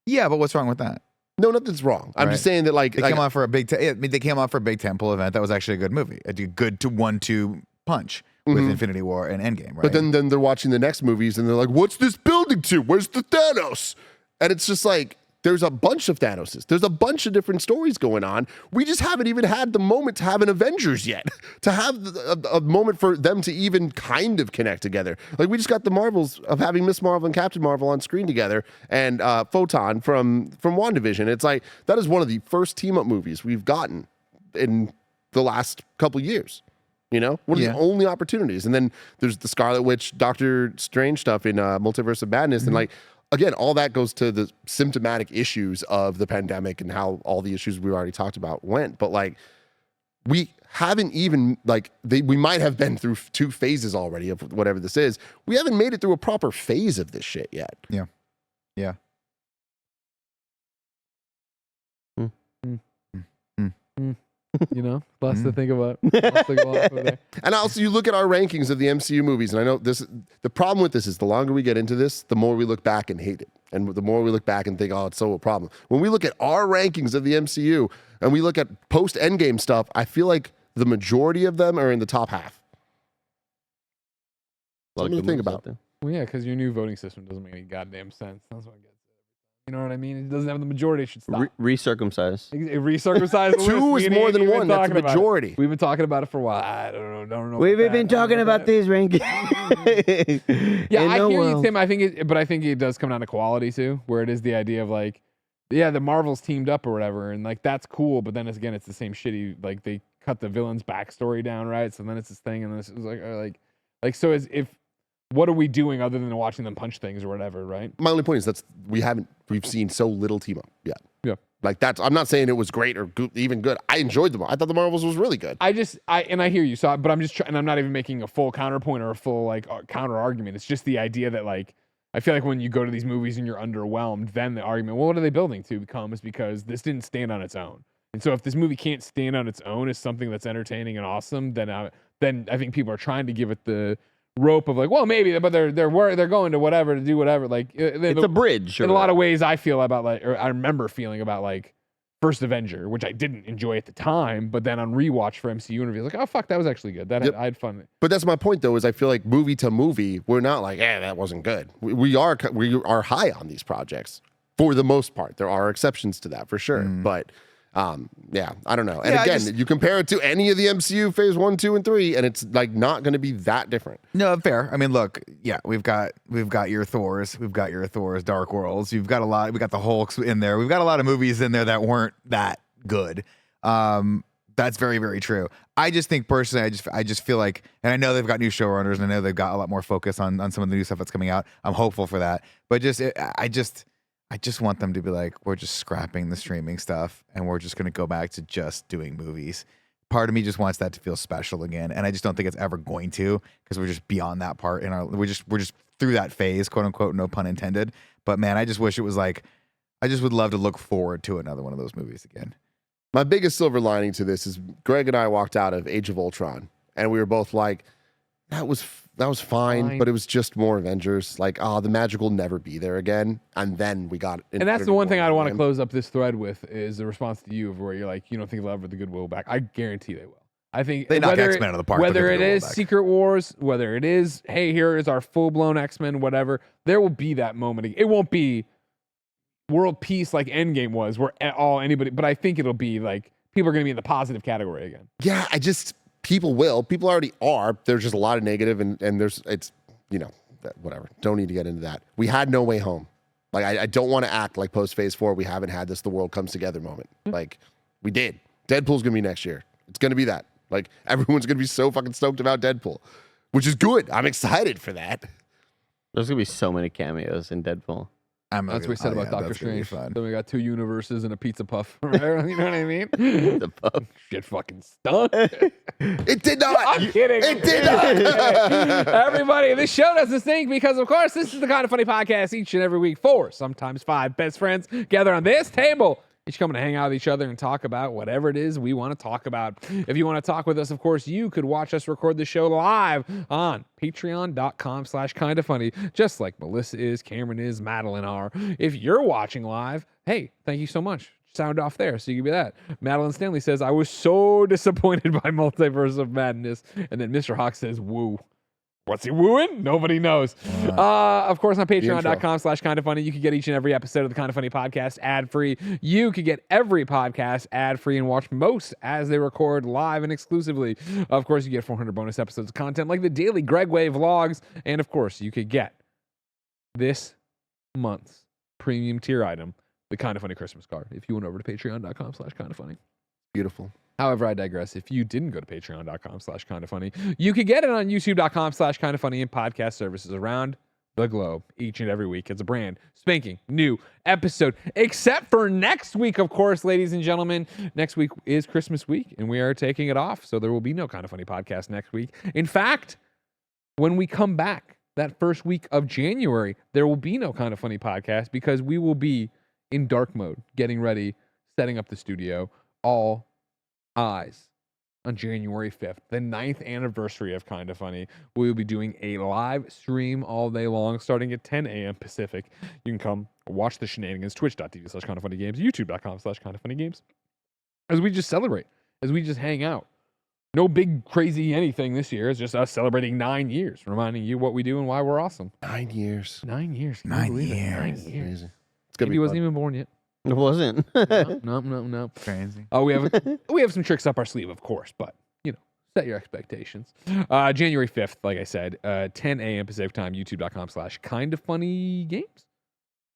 [SPEAKER 2] Yeah, but what's wrong with that?
[SPEAKER 3] No, nothing's wrong. I'm just saying that like
[SPEAKER 2] they came on for a big they came on for a big temple event that was actually a good movie. A good 1-2 punch with Infinity War and Endgame, right?
[SPEAKER 3] But then they're watching the next movies and they're like, what's this building to? Where's the Thanos? And it's just like, there's a bunch of Thanoses. There's a bunch of different stories going on. We just haven't even had the moment to have an Avengers yet, to have a moment for them to even kind of connect together. Like, we just got the Marvels of having Miss Marvel and Captain Marvel on screen together, and Photon from WandaVision. It's like, that is one of the first team-up movies we've gotten in the last couple years. You know, one of the only opportunities. And then there's the Scarlet Witch, Doctor Strange stuff in Multiverse of Madness. And like, again, all that goes to the symptomatic issues of the pandemic and how all the issues we already talked about went. But like, we haven't even like, we might have been through 2 phases already of whatever this is. We haven't made it through a proper phase of this shit yet.
[SPEAKER 2] Yeah. Yeah.
[SPEAKER 1] You know, lots to think about. Lots to go off of there.
[SPEAKER 3] And also, you look at our rankings of the MCU movies, and I know this. The problem with this is the longer we get into this, the more we look back and hate it, and the more we look back and think, "Oh, it's so a problem." When we look at our rankings of the MCU and we look at post Endgame stuff, I feel like the majority of them are in the top half. Something to think about.
[SPEAKER 1] Well, yeah, because your new voting system doesn't make any goddamn sense. That's what I get. You know what I mean? It doesn't have the majority. It should stop.
[SPEAKER 4] Recircumcised.
[SPEAKER 1] Recircumcised.
[SPEAKER 3] 2 is more than 1. That's the majority.
[SPEAKER 1] We've been talking about it for a while. I don't know.
[SPEAKER 4] We've been talking about these rankings.
[SPEAKER 1] Yeah, I hear you, Tim. I think it does come down to quality too, where it is the idea of like, yeah, the Marvels teamed up or whatever, and like that's cool. But then again, it's the same shitty. Like they cut the villain's backstory down, right? So then it's this thing, and then it's like so as if. What are we doing other than watching them punch things or whatever, right?
[SPEAKER 3] My only point is we've seen so little team up yet.
[SPEAKER 1] Yeah.
[SPEAKER 3] Like I'm not saying it was great or even good. I enjoyed them. I thought the Marvels was really good.
[SPEAKER 1] I hear you. So, but I'm just trying, and I'm not even making a full counterpoint or a full like counter argument. It's just the idea that like, I feel like when you go to these movies and you're underwhelmed, then the argument, well, what are they building to becomes because this didn't stand on its own. And so if this movie can't stand on its own as something that's entertaining and awesome, then I think people are trying to give it the rope of like, well, maybe, but they're going to whatever to do whatever. Like
[SPEAKER 4] it's a bridge.
[SPEAKER 1] In a lot of ways, I feel about like, or I remember feeling about like First Avenger, which I didn't enjoy at the time, but then on rewatch for MCU interviews, like, oh fuck, that was actually good. I had fun.
[SPEAKER 3] But that's my point though, is I feel like movie to movie, we're not like, that wasn't good. We are high on these projects for the most part. There are exceptions to that for sure, but. Yeah, I don't know. And again, you compare it to any of the MCU phase 1, 2, and 3, and it's like not going to be that different.
[SPEAKER 2] No, fair. I mean, look, yeah, we've got your Thors, Dark Worlds. You've got we got the Hulks in there. We've got a lot of movies in there that weren't that good. That's very, very true. I just think personally, I just feel like, and I know they've got new showrunners, and I know they've got a lot more focus on some of the new stuff that's coming out. I'm hopeful for that, but I just want them to be like, we're just scrapping the streaming stuff and we're just going to go back to just doing movies. Part of me just wants that to feel special again, and I just don't think it's ever going to, because we're just beyond that part we're just through that phase, quote unquote, no pun intended. But man, I just wish it was like, I just would love to look forward to another one of those movies again.
[SPEAKER 3] My biggest silver lining to this is Greg and I walked out of Age of Ultron and we were both like, that was fine, but it was just more Avengers. Like, the magic will never be there again. And then we got it.
[SPEAKER 1] And that's the one thing I want to close up this thread with is the response to you of where you're like, you don't think they'll ever the goodwill back. I guarantee they will. I think
[SPEAKER 2] they knock X-Men out of the park.
[SPEAKER 1] Whether it is Secret Wars, whether it is, hey, here is our full-blown X-Men, whatever, there will be that moment. It won't be world peace like Endgame was, where but I think it'll be like, people are going to be in the positive category again.
[SPEAKER 3] Yeah, people already are. There's just a lot of negative and it's, whatever. Don't need to get into that. We had No Way Home. Like, I don't want to act like post phase 4, we haven't had this, the world comes together moment. Like, we did. Deadpool's going to be next year. It's going to be that. Like, everyone's going to be so fucking stoked about Deadpool, which is good. I'm excited for that.
[SPEAKER 4] There's going to be so many cameos in Deadpool.
[SPEAKER 2] I'm
[SPEAKER 1] That's what we said about Doctor
[SPEAKER 2] that's gonna be
[SPEAKER 1] Strange.
[SPEAKER 2] fun.
[SPEAKER 1] Then we got 2 universes and a pizza puff. You know what I mean?
[SPEAKER 4] The puff.
[SPEAKER 1] Shit fucking stunk.
[SPEAKER 3] It did not.
[SPEAKER 1] I'm kidding.
[SPEAKER 3] It did not.
[SPEAKER 1] Everybody, this show doesn't stink because, of course, this is the Kind of Funny podcast each and every week. 4, sometimes 5 best friends gather on this table. Each coming to hang out with each other and talk about whatever it is we want to talk about. If you want to talk with us, of course, you could watch us record the show live on patreon.com/kindafunny, just like Melissa is, Cameron is, Madeline are. If you're watching live, hey, thank you so much. Sound off there, so you can be that. Madeline Stanley says, I was so disappointed by Multiverse of Madness. And then Mr. Hawk says, woo. What's he wooing? Nobody knows. Of course, on patreon.com/kindafunny, you can get each and every episode of the Kind of Funny podcast ad-free. You could get every podcast ad-free and watch most as they record live and exclusively. Of course, you get 400 bonus episodes of content like the daily Greg Way vlogs. And of course, you could get this month's premium tier item, the Kind of Funny Christmas card, if you went over to patreon.com/kindafunny.
[SPEAKER 3] Beautiful.
[SPEAKER 1] However, I digress. If you didn't go to patreon.com/kindafunny, you could get it on youtube.com/kindafunny and podcast services around the globe each and every week. It's a brand spanking new episode, except for next week, of course, ladies and gentlemen. Next week is Christmas week, and we are taking it off, so there will be no Kind of Funny podcast next week. In fact, when we come back that first week of January, there will be no Kind of Funny podcast because we will be in dark mode, getting ready, setting up the studio, all eyes on January 5th, the 9th anniversary of Kind of Funny. We will be doing a live stream all day long, starting at 10 a.m. Pacific. You can come watch the shenanigans, twitch.tv/kindoffunnygames, youtube.com/kindoffunnygames, as we just celebrate, as we just hang out. No big crazy anything this year. It's just us celebrating 9 years, reminding you what we do and why we're awesome.
[SPEAKER 3] 9 years.
[SPEAKER 1] 9 years. Can you
[SPEAKER 2] 9
[SPEAKER 1] believe it? 9
[SPEAKER 2] years.
[SPEAKER 1] years.
[SPEAKER 3] Crazy. It's gonna
[SPEAKER 1] Maybe
[SPEAKER 3] be
[SPEAKER 1] he wasn't
[SPEAKER 3] fun.
[SPEAKER 1] even born yet.
[SPEAKER 4] It wasn't.
[SPEAKER 1] No.
[SPEAKER 2] Crazy.
[SPEAKER 1] Oh, we have some tricks up our sleeve, of course, but set your expectations. January 5th, like I said, 10 a.m. Pacific time, youtube.com/kindoffunnygames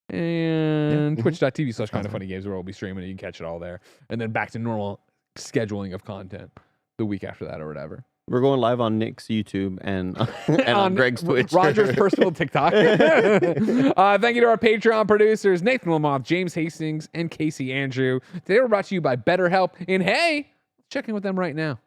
[SPEAKER 1] and twitch.tv/kindoffunnygames, where we'll be streaming it. You can catch it all there. And then back to normal scheduling of content the week after that or whatever.
[SPEAKER 4] We're going live on Nick's YouTube and on Greg's Twitch.
[SPEAKER 1] Roger's personal TikTok. Thank you to our Patreon producers, Nathan Lamont, James Hastings, and Casey Andrew. Today we're brought to you by BetterHelp. And hey, check in with them right now.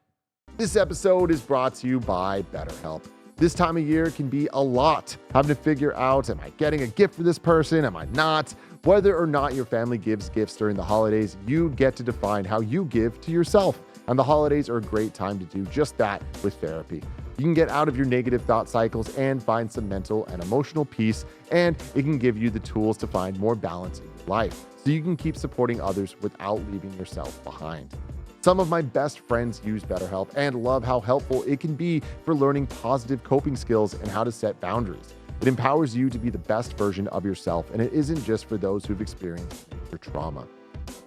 [SPEAKER 3] This episode is brought to you by BetterHelp. This time of year can be a lot. Having to figure out, am I getting a gift for this person? Am I not? Whether or not your family gives gifts during the holidays, you get to define how you give to yourself. And the holidays are a great time to do just that with therapy. You can get out of your negative thought cycles and find some mental and emotional peace, and it can give you the tools to find more balance in your life so you can keep supporting others without leaving yourself behind. Some of my best friends use BetterHelp and love how helpful it can be for learning positive coping skills and how to set boundaries. It empowers you to be the best version of yourself, and it isn't just for those who've experienced your trauma.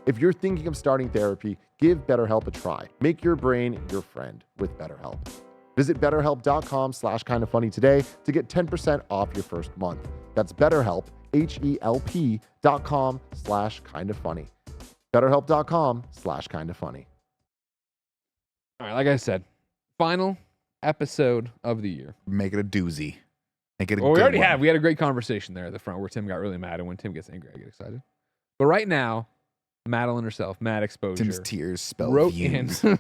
[SPEAKER 3] If you're thinking of starting therapy, give BetterHelp a try. Make your brain your friend with BetterHelp. Visit BetterHelp.com/kindoffunny today to get 10% off your first month. That's BetterHelp, HELP.com/kindoffunny. BetterHelp.com/kindoffunny.
[SPEAKER 1] All right, like I said, final episode of the year.
[SPEAKER 2] Make it a doozy. Make it a
[SPEAKER 1] Well, we
[SPEAKER 2] good
[SPEAKER 1] already
[SPEAKER 2] one.
[SPEAKER 1] have. We had a great conversation there at the front where Tim got really mad, and when Tim gets angry, I get excited. But right now, Madeline herself, Mad Exposure,
[SPEAKER 2] Tim's tears spell
[SPEAKER 1] wrote
[SPEAKER 2] views.
[SPEAKER 1] in.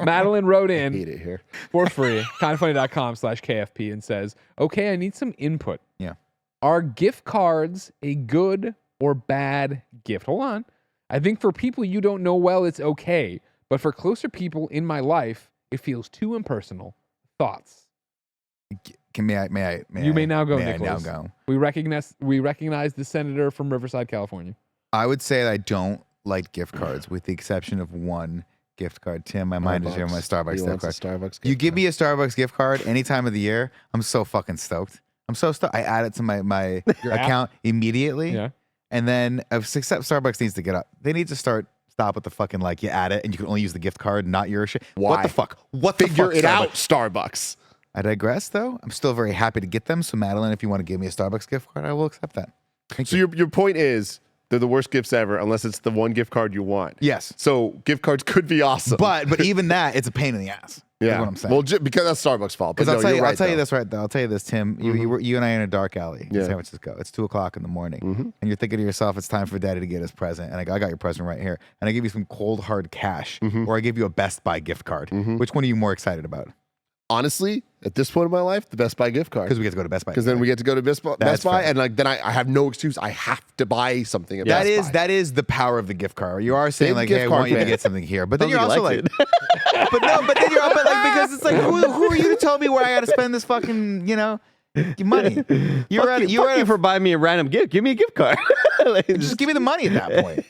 [SPEAKER 1] Madeline wrote
[SPEAKER 3] I
[SPEAKER 1] in
[SPEAKER 3] hate it here.
[SPEAKER 1] for free, kindoffunny.com/KFP, and says, okay, I need some input.
[SPEAKER 2] Yeah.
[SPEAKER 1] Are gift cards a good or bad gift? Hold on. I think for people you don't know well, it's okay. But for closer people in my life, it feels too impersonal. Thoughts?
[SPEAKER 2] May I
[SPEAKER 1] now go,
[SPEAKER 2] may
[SPEAKER 1] Nicholas.
[SPEAKER 2] I now go?
[SPEAKER 1] We recognize the senator from Riverside, California.
[SPEAKER 2] I would say that I don't like gift cards, with the exception of one gift card. Tim, my mind is here on my Starbucks
[SPEAKER 3] He
[SPEAKER 2] gift
[SPEAKER 3] wants a
[SPEAKER 2] card.
[SPEAKER 3] Starbucks gift
[SPEAKER 2] You give
[SPEAKER 3] card.
[SPEAKER 2] me a Starbucks gift card any time of the year, I'm so fucking stoked. I'm so stoked. I add it to my
[SPEAKER 1] Your app?
[SPEAKER 2] account immediately.
[SPEAKER 1] Yeah.
[SPEAKER 2] And then, except Starbucks needs to get up. They need to stop with the fucking, like, you add it and you can only use the gift card, not your shit.
[SPEAKER 3] Why?
[SPEAKER 2] What the fuck? What the
[SPEAKER 3] Figure
[SPEAKER 2] fuck,
[SPEAKER 3] it out,
[SPEAKER 2] Starbucks?
[SPEAKER 3] Starbucks.
[SPEAKER 2] I digress, though. I'm still very happy to get them. So, Madeline, if you want to give me a Starbucks gift card, I will accept that. Thank
[SPEAKER 3] So
[SPEAKER 2] you.
[SPEAKER 3] your point is they're the worst gifts ever unless it's the one gift card you want.
[SPEAKER 2] Yes.
[SPEAKER 3] So gift cards could be awesome.
[SPEAKER 2] But even that, it's a pain in the ass. Is what I'm saying.
[SPEAKER 3] Well, because that's Starbucks' fault.
[SPEAKER 2] Because
[SPEAKER 3] But
[SPEAKER 2] I'll tell you,
[SPEAKER 3] you're
[SPEAKER 2] I'll
[SPEAKER 3] right,
[SPEAKER 2] tell you
[SPEAKER 3] though.
[SPEAKER 2] this right though. I'll tell you this, Tim. You and I are in a dark alley in
[SPEAKER 3] Yeah.
[SPEAKER 2] San Francisco. It's 2:00 in the morning, and you're thinking to yourself, "It's time for Daddy to get his present." And I got your present right here, and I give you some cold hard cash, or I give you a Best Buy gift card. Which one are you more excited about?
[SPEAKER 3] Honestly, at this point in my life, the Best Buy gift card.
[SPEAKER 2] Because we get to go to Best Buy.
[SPEAKER 3] Because then we get to go to Best Buy,
[SPEAKER 2] That's fair.
[SPEAKER 3] and like then I have no excuse. I have to buy something at Best Buy.
[SPEAKER 2] That is the power of the gift card. You are saying
[SPEAKER 3] Big
[SPEAKER 2] like,
[SPEAKER 3] gift
[SPEAKER 2] "Hey, I
[SPEAKER 3] card
[SPEAKER 2] want you to
[SPEAKER 3] fan.
[SPEAKER 2] get something here," but then
[SPEAKER 4] Sounds
[SPEAKER 2] you're also
[SPEAKER 4] like
[SPEAKER 2] like,
[SPEAKER 4] you liked
[SPEAKER 2] but because it's like, who are you to tell me where I got to spend this fucking money?
[SPEAKER 4] Fuck you for buying me a random gift. Give me a gift card. Like,
[SPEAKER 2] Just give me the money at that point.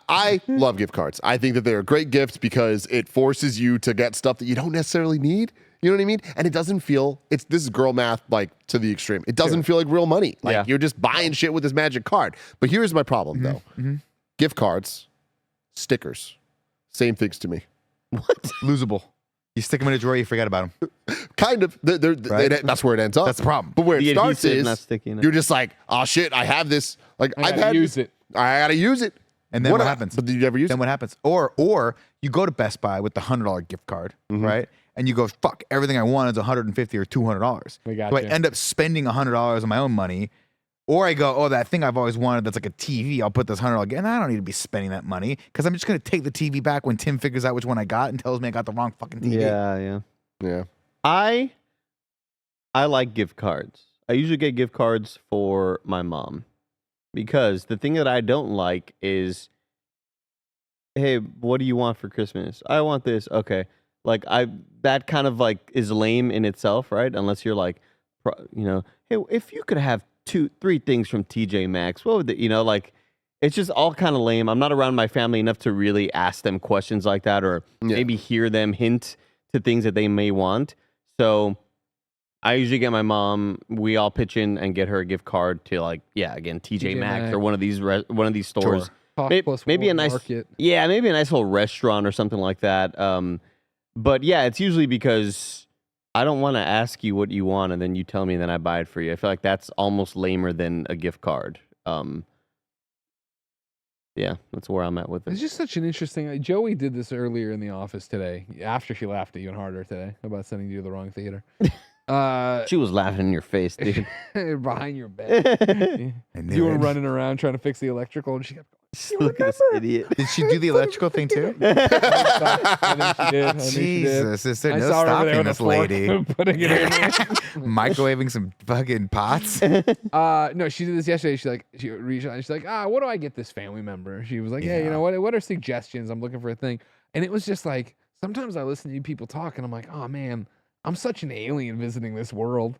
[SPEAKER 3] I love gift cards. I think that they're a great gift because it forces you to get stuff that you don't necessarily need. You know what I mean? And it doesn't feel this is girl math like to the extreme. It doesn't feel like real money. Like
[SPEAKER 4] Yeah.
[SPEAKER 3] you're just buying shit with this magic card. But here's my problem though. Gift cards, stickers, same things to me.
[SPEAKER 2] Losable. You stick them in a drawer, you forget about them.
[SPEAKER 3] Kind of. That's where it ends up.
[SPEAKER 2] That's the problem.
[SPEAKER 3] But where
[SPEAKER 4] The
[SPEAKER 3] it starts
[SPEAKER 4] adhesive
[SPEAKER 3] is
[SPEAKER 4] not sticky enough.
[SPEAKER 3] you're just like, oh shit, I have this. Like
[SPEAKER 1] I
[SPEAKER 3] I've
[SPEAKER 1] gotta
[SPEAKER 3] had
[SPEAKER 1] use it.
[SPEAKER 3] I gotta use it.
[SPEAKER 2] And then what happens?
[SPEAKER 3] But did you ever use
[SPEAKER 2] Then
[SPEAKER 3] it?
[SPEAKER 2] what happens? Or you go to Best Buy with the $100 gift card, right? And you go, fuck, everything I want is $150 or $200.
[SPEAKER 1] We got
[SPEAKER 2] So I
[SPEAKER 1] you.
[SPEAKER 2] end up spending $100 of my own money. Or I go, oh, that thing I've always wanted that's like a TV, I'll put this $100 and I don't need to be spending that money because I'm just going to take the TV back when Tim figures out which one I got and tells me I got the wrong fucking TV.
[SPEAKER 4] Yeah. I like gift cards. I usually get gift cards for my mom because the thing that I don't like is, hey, what do you want for Christmas? I want this. Okay. Like that kind of like is lame in itself, right? Unless you're like, hey, if you could have 2-3 things from TJ Maxx, what would like it's just all kind of lame. I'm not around my family enough to really ask them questions like that or maybe hear them hint to things that they may want. So I usually get my mom, we all pitch in and get her a gift card to again, TJ Maxx or one of these stores.
[SPEAKER 2] Sure.
[SPEAKER 4] Maybe a nice
[SPEAKER 1] market.
[SPEAKER 4] maybe a nice little restaurant or something like that. But yeah, it's usually because I don't want to ask you what you want and then you tell me and then I buy it for you. I feel like that's almost lamer than a gift card. Yeah, that's where I'm at with
[SPEAKER 1] It's
[SPEAKER 4] it.
[SPEAKER 1] just such an interesting. Joey did this earlier in the office today. After she laughed at you and harder today about sending you to the wrong theater.
[SPEAKER 4] She was laughing in your face, dude.
[SPEAKER 1] Behind your bed.
[SPEAKER 2] And
[SPEAKER 1] You were running around trying to fix the electrical, and she kept.
[SPEAKER 4] Look at this idiot.
[SPEAKER 2] Did she do the electrical thing too?
[SPEAKER 1] I think she did.
[SPEAKER 2] Jesus, is there
[SPEAKER 1] I
[SPEAKER 2] no
[SPEAKER 1] saw her over there
[SPEAKER 2] stopping
[SPEAKER 1] with a
[SPEAKER 2] this
[SPEAKER 1] fork,
[SPEAKER 2] lady?
[SPEAKER 1] putting it in.
[SPEAKER 2] Microwaving some fucking pots?
[SPEAKER 1] No, she did this yesterday. She reached out and she's like, what do I get this family member? She was like, yeah, you know what are suggestions? I'm looking for a thing. And it was just like, sometimes I listen to you people talk and I'm like, oh man, I'm such an alien visiting this world.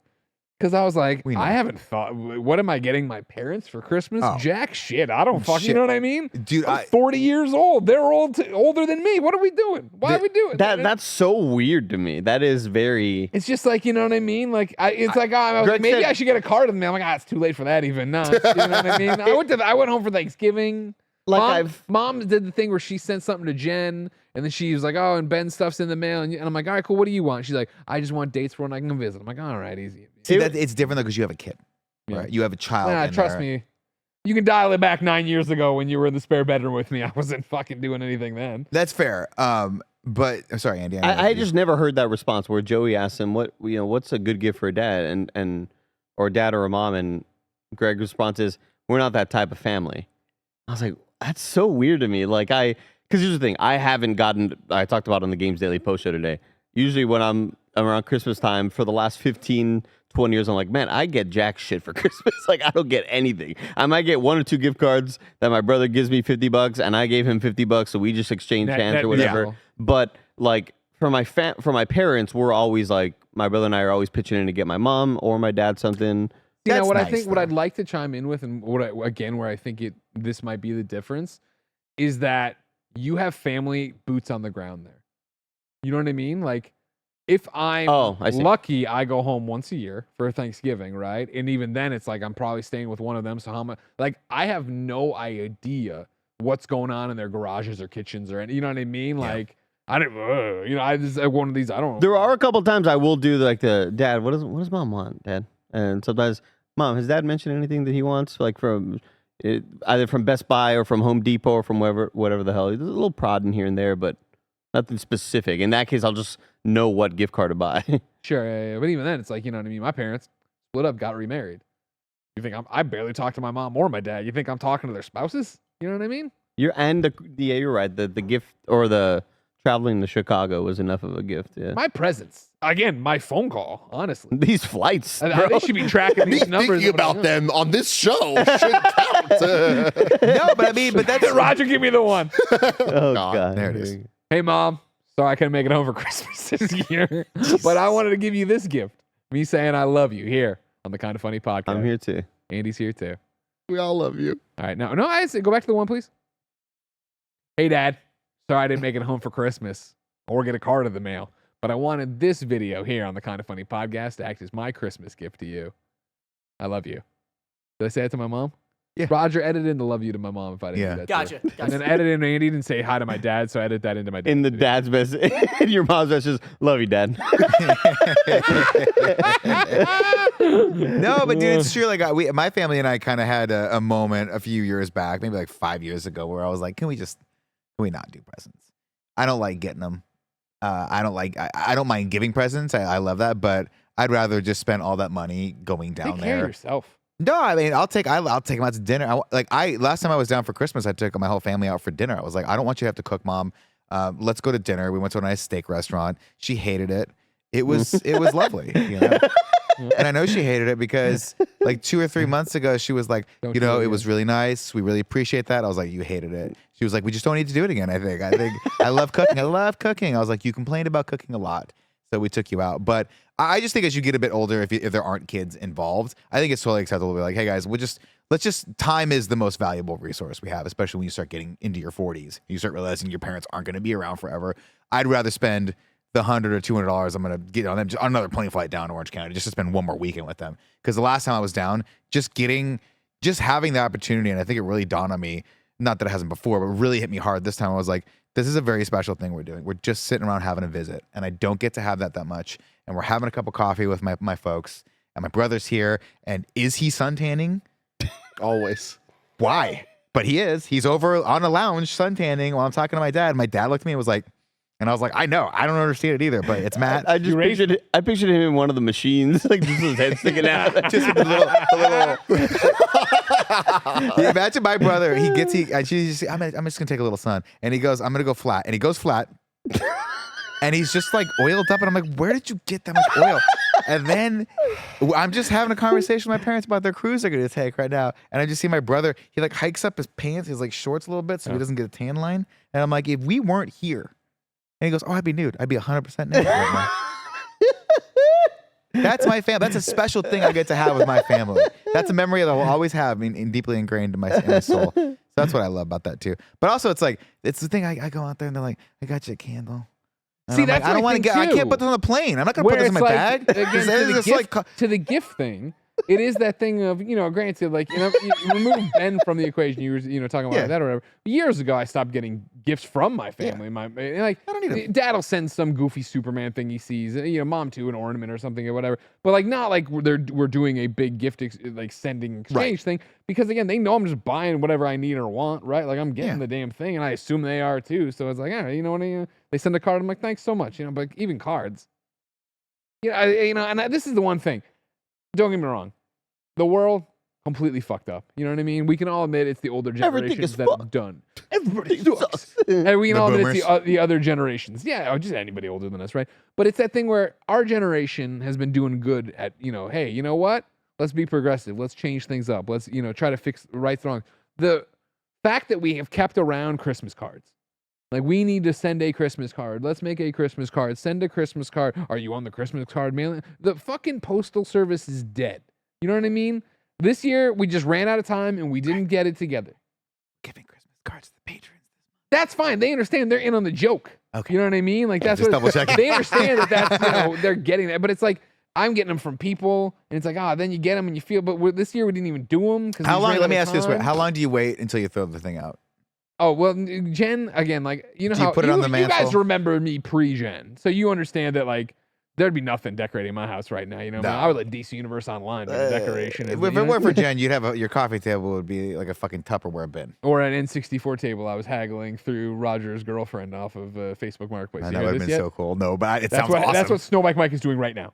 [SPEAKER 1] Because I was like,
[SPEAKER 2] We know.
[SPEAKER 1] I haven't thought, what am I getting my parents for Christmas?
[SPEAKER 2] Oh.
[SPEAKER 1] Jack shit. I don't fucking, you
[SPEAKER 2] Shit.
[SPEAKER 1] know what I mean?
[SPEAKER 2] Dude,
[SPEAKER 1] I'm 40 years old. They're older than me. What are we doing? Why are we doing
[SPEAKER 4] That's so weird to me. That is very.
[SPEAKER 1] It's just like, you know what I mean? Like, I was like,
[SPEAKER 4] Greg
[SPEAKER 1] maybe
[SPEAKER 4] said-
[SPEAKER 1] I should get a card in the mail. I'm like, it's too late for that even. Nah, you know what I mean? I went home for Thanksgiving. Mom did the thing where she sent something to Jen, and then she was like, oh, and Ben's stuff's in the mail. And I'm like, all right, cool. What do you want? She's like, I just want dates for when I can visit. I'm like, all right, easy.
[SPEAKER 2] See, it's different though because you have a kid,
[SPEAKER 1] Yeah.
[SPEAKER 2] right? You have a child.
[SPEAKER 1] Nah,
[SPEAKER 2] in
[SPEAKER 1] trust
[SPEAKER 2] there.
[SPEAKER 1] me. You can dial it back 9 years ago when you were in the spare bedroom with me. I wasn't fucking doing anything then.
[SPEAKER 2] That's fair. But I'm sorry, Andy.
[SPEAKER 4] I just never heard that response where Joey asked him what's a good gift for a dad or a dad or a mom, and Greg's response is, we're not that type of family. I was like, that's so weird to me. Like because here's the thing, I talked about on the Games Daily Post show today. Usually when I'm around Christmas time for the last 15, 20 years, I'm like, man, I get jack shit for Christmas. Like I don't get anything. I might get 1 or 2 gift cards that my brother gives me $50 and I gave him $50, so we just exchange hands or whatever.
[SPEAKER 1] Yeah.
[SPEAKER 4] But like for my parents, we're always like, my brother and I are always pitching in to get my mom or my dad something.
[SPEAKER 1] You know
[SPEAKER 2] That's
[SPEAKER 1] what I
[SPEAKER 2] nice,
[SPEAKER 1] think? What
[SPEAKER 2] though.
[SPEAKER 1] I'd like to chime in with, and where I think this might be the difference, is that you have family boots on the ground there. You know what I mean? Like, if I'm
[SPEAKER 4] I see.
[SPEAKER 1] lucky, I go home once a year for Thanksgiving, right? And even then, it's like I'm probably staying with one of them. So how much? Like, I have no idea what's going on in their garages or kitchens or any. You know what I mean? Like, I don't. I just one of these. I don't.
[SPEAKER 4] There are a couple times I will do like the dad. What does mom want, Dad? And sometimes, Mom, has Dad mentioned anything that he wants, like from either from Best Buy or from Home Depot or from whatever the hell? There's a little prodding here and there, but Nothing specific. In that case, I'll just know what gift card to buy.
[SPEAKER 1] Sure, yeah. But even then, it's like, you know what I mean? My parents split up, got remarried. You think I barely talk to my mom or my dad. You think I'm talking to their spouses? You know what I mean?
[SPEAKER 4] You're right. The gift or the traveling to Chicago was enough of a gift. Yeah.
[SPEAKER 1] My presence. Again, my phone call, honestly.
[SPEAKER 4] These flights.
[SPEAKER 1] They should be tracking
[SPEAKER 3] Me
[SPEAKER 1] these numbers.
[SPEAKER 3] thinking about them on this show should count.
[SPEAKER 2] No, but I mean, but that's
[SPEAKER 1] Roger, give me the one.
[SPEAKER 4] Oh
[SPEAKER 3] God,
[SPEAKER 4] God.
[SPEAKER 2] there it is.
[SPEAKER 1] Hey, Mom. Sorry I couldn't make it home for Christmas this year. But I wanted to give you this gift. Me saying I love you here on the Kind of Funny podcast.
[SPEAKER 4] I'm here too.
[SPEAKER 1] Andy's here too.
[SPEAKER 3] We all love you.
[SPEAKER 1] All right. No, I say go back to the one, please. Hey, Dad. Sorry I didn't make it home for Christmas or get a card in the mail. But I wanted this video here on the Kind of Funny podcast to act as my Christmas gift to you. I love you. Did I say that to my mom?
[SPEAKER 2] Yeah.
[SPEAKER 1] Roger, edit in the love you to my mom if I didn't do that.
[SPEAKER 5] Gotcha.
[SPEAKER 1] To her. And then edit in Andy didn't say hi to my dad, so I edit that into my dad.
[SPEAKER 4] In the dad's best, in your mom's best, just love you, Dad.
[SPEAKER 2] No, but dude, it's true. Like my family and I kind of had a moment a few years back, maybe like 5 years ago, where I was like, can we not do presents? I don't like getting them. I don't mind giving presents. I love that, but I'd rather just spend all that money going down
[SPEAKER 1] Take care
[SPEAKER 2] there.
[SPEAKER 1] of yourself.
[SPEAKER 2] No, I mean, I'll take them out to dinner. Last time I was down for Christmas, I took my whole family out for dinner. I was like, I don't want you to have to cook, Mom. Let's go to dinner. We went to a nice steak restaurant. She hated it. It was lovely, you know? And I know she hated it because like 2 or 3 months ago, she was like,
[SPEAKER 1] Don't
[SPEAKER 2] you know,
[SPEAKER 1] do it
[SPEAKER 2] it was really nice. We really appreciate that. I was like, you hated it. She was like, we just don't need to do it again. I think I love cooking. I love cooking. I was like, you complained about cooking a lot, so we took you out. But I just think as you get a bit older, if there aren't kids involved, I think it's totally acceptable to be like, hey guys, time is the most valuable resource we have, especially when you start getting into your 40s. You start realizing your parents aren't going to be around forever. I'd rather spend the $100 or $200 I'm going to get on them on another plane flight down to Orange County just to spend one more weekend with them. Because the last time I was down, just having the opportunity, and I think it really dawned on me, not that it hasn't before, but really hit me hard this time. I was like, this is a very special thing we're doing. We're just sitting around having a visit, and I don't get to have that much. And we're having a cup of coffee with my folks, and my brother's here. And is he suntanning?
[SPEAKER 3] Always.
[SPEAKER 2] Why? But he is. He's over on a lounge suntanning while I'm talking to my dad. My dad looked at me and was like, and I was like, I know, I don't understand it either, but it's Matt.
[SPEAKER 4] I pictured him in one of the machines, like just his head sticking out.
[SPEAKER 2] Just a little. Yeah, imagine my brother. I'm just gonna take a little sun, and he goes, I'm gonna go flat, and he goes flat, and he's just like oiled up, and I'm like, where did you get that much oil? And then I'm just having a conversation with my parents about their cruise they're gonna take right now, and I just see my brother. He like hikes up his pants, his like shorts a little bit, so he doesn't get a tan line. And I'm like, if we weren't here, and he goes, oh, I'd be nude. I'd be 100% nude right now. That's my family. That's a special thing I get to have with my family. That's a memory that I will always have deeply ingrained in my soul. So that's what I love about that too. But also, it's the thing. I go out there and they're like, I got you a candle. And
[SPEAKER 1] See,
[SPEAKER 2] I'm
[SPEAKER 1] that's
[SPEAKER 2] like, I don't want to get. I can't put this on the plane. I'm not gonna put this in my bag.
[SPEAKER 1] Again, to the gift thing, it is that thing of, granted, like, you remove Ben from the equation. You were, talking about that or whatever. Years ago, I stopped getting gifts from my family. I
[SPEAKER 2] don't need them.
[SPEAKER 1] Dad will send some goofy Superman thing he sees. Mom too, an ornament or something or whatever. But like, not like we're doing a big gift sending exchange thing, because again, they know I'm just buying whatever I need or want, right? Like I'm getting the damn thing, and I assume they are too. So it's like, all right, when they send a card, I'm like, thanks so much, But even cards, and this is the one thing. Don't get me wrong. The world completely fucked up. You know what I mean? We can all admit it's the older generations that have done. Everything sucks. And we can all admit it's the other generations. Yeah, or just anybody older than us, right? But it's that thing where our generation has been doing good at, hey, you know what? Let's be progressive. Let's change things up. Let's, try to fix rights wrong. The fact that we have kept around Christmas cards. Like, we need to send a Christmas card. Let's make a Christmas card. Send a Christmas card. Are you on the Christmas card mailing? The fucking postal service is dead. You know what I mean? This year, we just ran out of time and we didn't get it together.
[SPEAKER 2] Giving Christmas cards to the patrons.
[SPEAKER 1] That's fine. They understand they're in on the joke.
[SPEAKER 2] Okay.
[SPEAKER 1] You know what I mean? Like, that's
[SPEAKER 2] just
[SPEAKER 1] what
[SPEAKER 2] double checking.
[SPEAKER 1] They understand that's, they're getting that. But it's like, I'm getting them from people, and it's like, then you get them and you feel, but this year we didn't even do them.
[SPEAKER 2] How long, let me ask you this way, how long do you wait until you throw the thing out?
[SPEAKER 1] Oh, well, Jen, again, like,
[SPEAKER 2] do you put it on the mantle?
[SPEAKER 1] You guys remember me pre-Jen, so you understand that, like, There'd be nothing decorating my house right now. You know,
[SPEAKER 2] No.
[SPEAKER 1] I would let DC Universe Online do the decoration.
[SPEAKER 2] If it weren't for Jen, you'd have your coffee table would be like a fucking Tupperware bin.
[SPEAKER 1] Or an N64 table I was haggling through Roger's girlfriend off of Facebook Marketplace.
[SPEAKER 2] Man,
[SPEAKER 1] You
[SPEAKER 2] that
[SPEAKER 1] know
[SPEAKER 2] would have
[SPEAKER 1] this
[SPEAKER 2] been
[SPEAKER 1] yet?
[SPEAKER 2] so cool. No, but it
[SPEAKER 1] That's
[SPEAKER 2] sounds
[SPEAKER 1] what
[SPEAKER 2] awesome.
[SPEAKER 1] that's what Snowbike Mike is doing right now.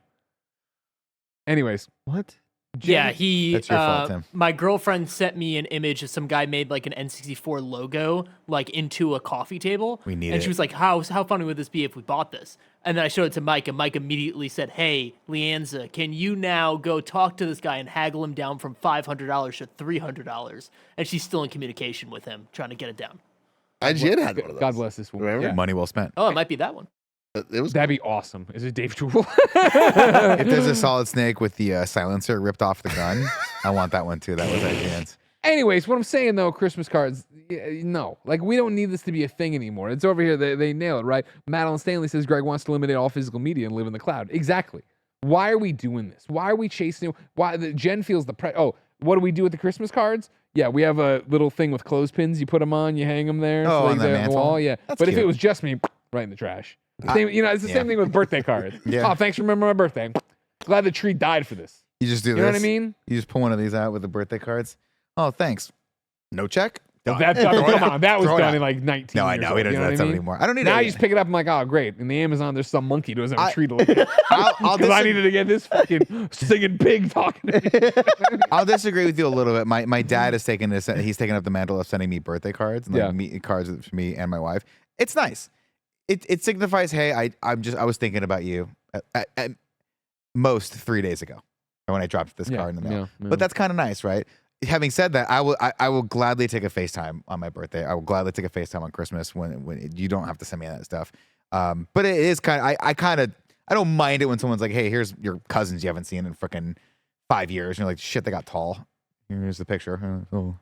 [SPEAKER 1] Anyways,
[SPEAKER 4] What?
[SPEAKER 5] Yeah, he.
[SPEAKER 2] That's your fault, Tim.
[SPEAKER 5] My girlfriend sent me an image of some guy made like an N64 logo like into a coffee table.
[SPEAKER 2] We need
[SPEAKER 5] and
[SPEAKER 2] it.
[SPEAKER 5] she was like, "How funny would this be if we bought this?" And then I showed it to Mike, and Mike immediately said, "Hey, Leanza, can you now go talk to this guy and haggle him down from $500 to $300?" And she's still in communication with him, trying to get it down.
[SPEAKER 3] IGN had one of those.
[SPEAKER 1] God bless this woman.
[SPEAKER 3] Remember?
[SPEAKER 1] Yeah.
[SPEAKER 2] Money well spent.
[SPEAKER 5] Oh, it might be that one.
[SPEAKER 3] It was
[SPEAKER 1] That'd be awesome. Is it Dave Jewell?
[SPEAKER 2] If there's a Solid Snake with the silencer ripped off the gun, I want that one too. That was IGN's.
[SPEAKER 1] Anyways, what I'm saying though, Christmas cards, no. Like, we don't need this to be a thing anymore. It's over here. They nail it, right? Madeline Stanley says Greg wants to eliminate all physical media and live in the cloud. Exactly. Why are we doing this? Why are we chasing? Why Jen feels the oh, what do we do with the Christmas cards? Yeah, we have a little thing with clothespins. You put them on, you hang them there.
[SPEAKER 2] Oh, on the
[SPEAKER 1] they're
[SPEAKER 2] mantle?
[SPEAKER 1] wall. Yeah.
[SPEAKER 2] That's
[SPEAKER 1] But if
[SPEAKER 2] cute.
[SPEAKER 1] it was just me, right in the trash. Same, it's the
[SPEAKER 2] yeah.
[SPEAKER 1] same thing with birthday cards.
[SPEAKER 2] Yeah.
[SPEAKER 1] Oh, thanks for remembering my birthday. Glad the tree died for this.
[SPEAKER 2] You just do
[SPEAKER 1] You
[SPEAKER 2] this.
[SPEAKER 1] know what I mean?
[SPEAKER 2] You just pull one of these out with the birthday cards. Oh, thanks. No check. Done.
[SPEAKER 1] Come on, that was
[SPEAKER 2] Throw it
[SPEAKER 1] done
[SPEAKER 2] out.
[SPEAKER 1] in like 19
[SPEAKER 2] No, I
[SPEAKER 1] years
[SPEAKER 2] know.
[SPEAKER 1] old,
[SPEAKER 2] We don't
[SPEAKER 1] you
[SPEAKER 2] do
[SPEAKER 1] know
[SPEAKER 2] that
[SPEAKER 1] what
[SPEAKER 2] stuff
[SPEAKER 1] I mean?
[SPEAKER 2] anymore. I don't need
[SPEAKER 1] Now
[SPEAKER 2] it.
[SPEAKER 1] you just pick it up. I'm like, oh, great. In the Amazon, there's some monkey who doesn't have a tree to look at.
[SPEAKER 2] I'll
[SPEAKER 1] Because I needed to get this fucking singing pig talking to me.
[SPEAKER 2] I'll disagree with you a little bit. My dad has taken this. He's taken up the mantle of sending me birthday cards and cards for me and my wife. It's nice. It signifies, hey, I was thinking about you at most 3 days ago when I dropped this card in the mail.
[SPEAKER 1] yeah.
[SPEAKER 2] But that's kind of nice, right? Having said that, I will gladly take a FaceTime on my birthday. I will gladly take a FaceTime on Christmas when you don't have to send me that stuff. But it is kind of I don't mind it when someone's like, hey, here's your cousins you haven't seen in freaking 5 years. And you're like, shit, they got tall. Here's the picture. Oh,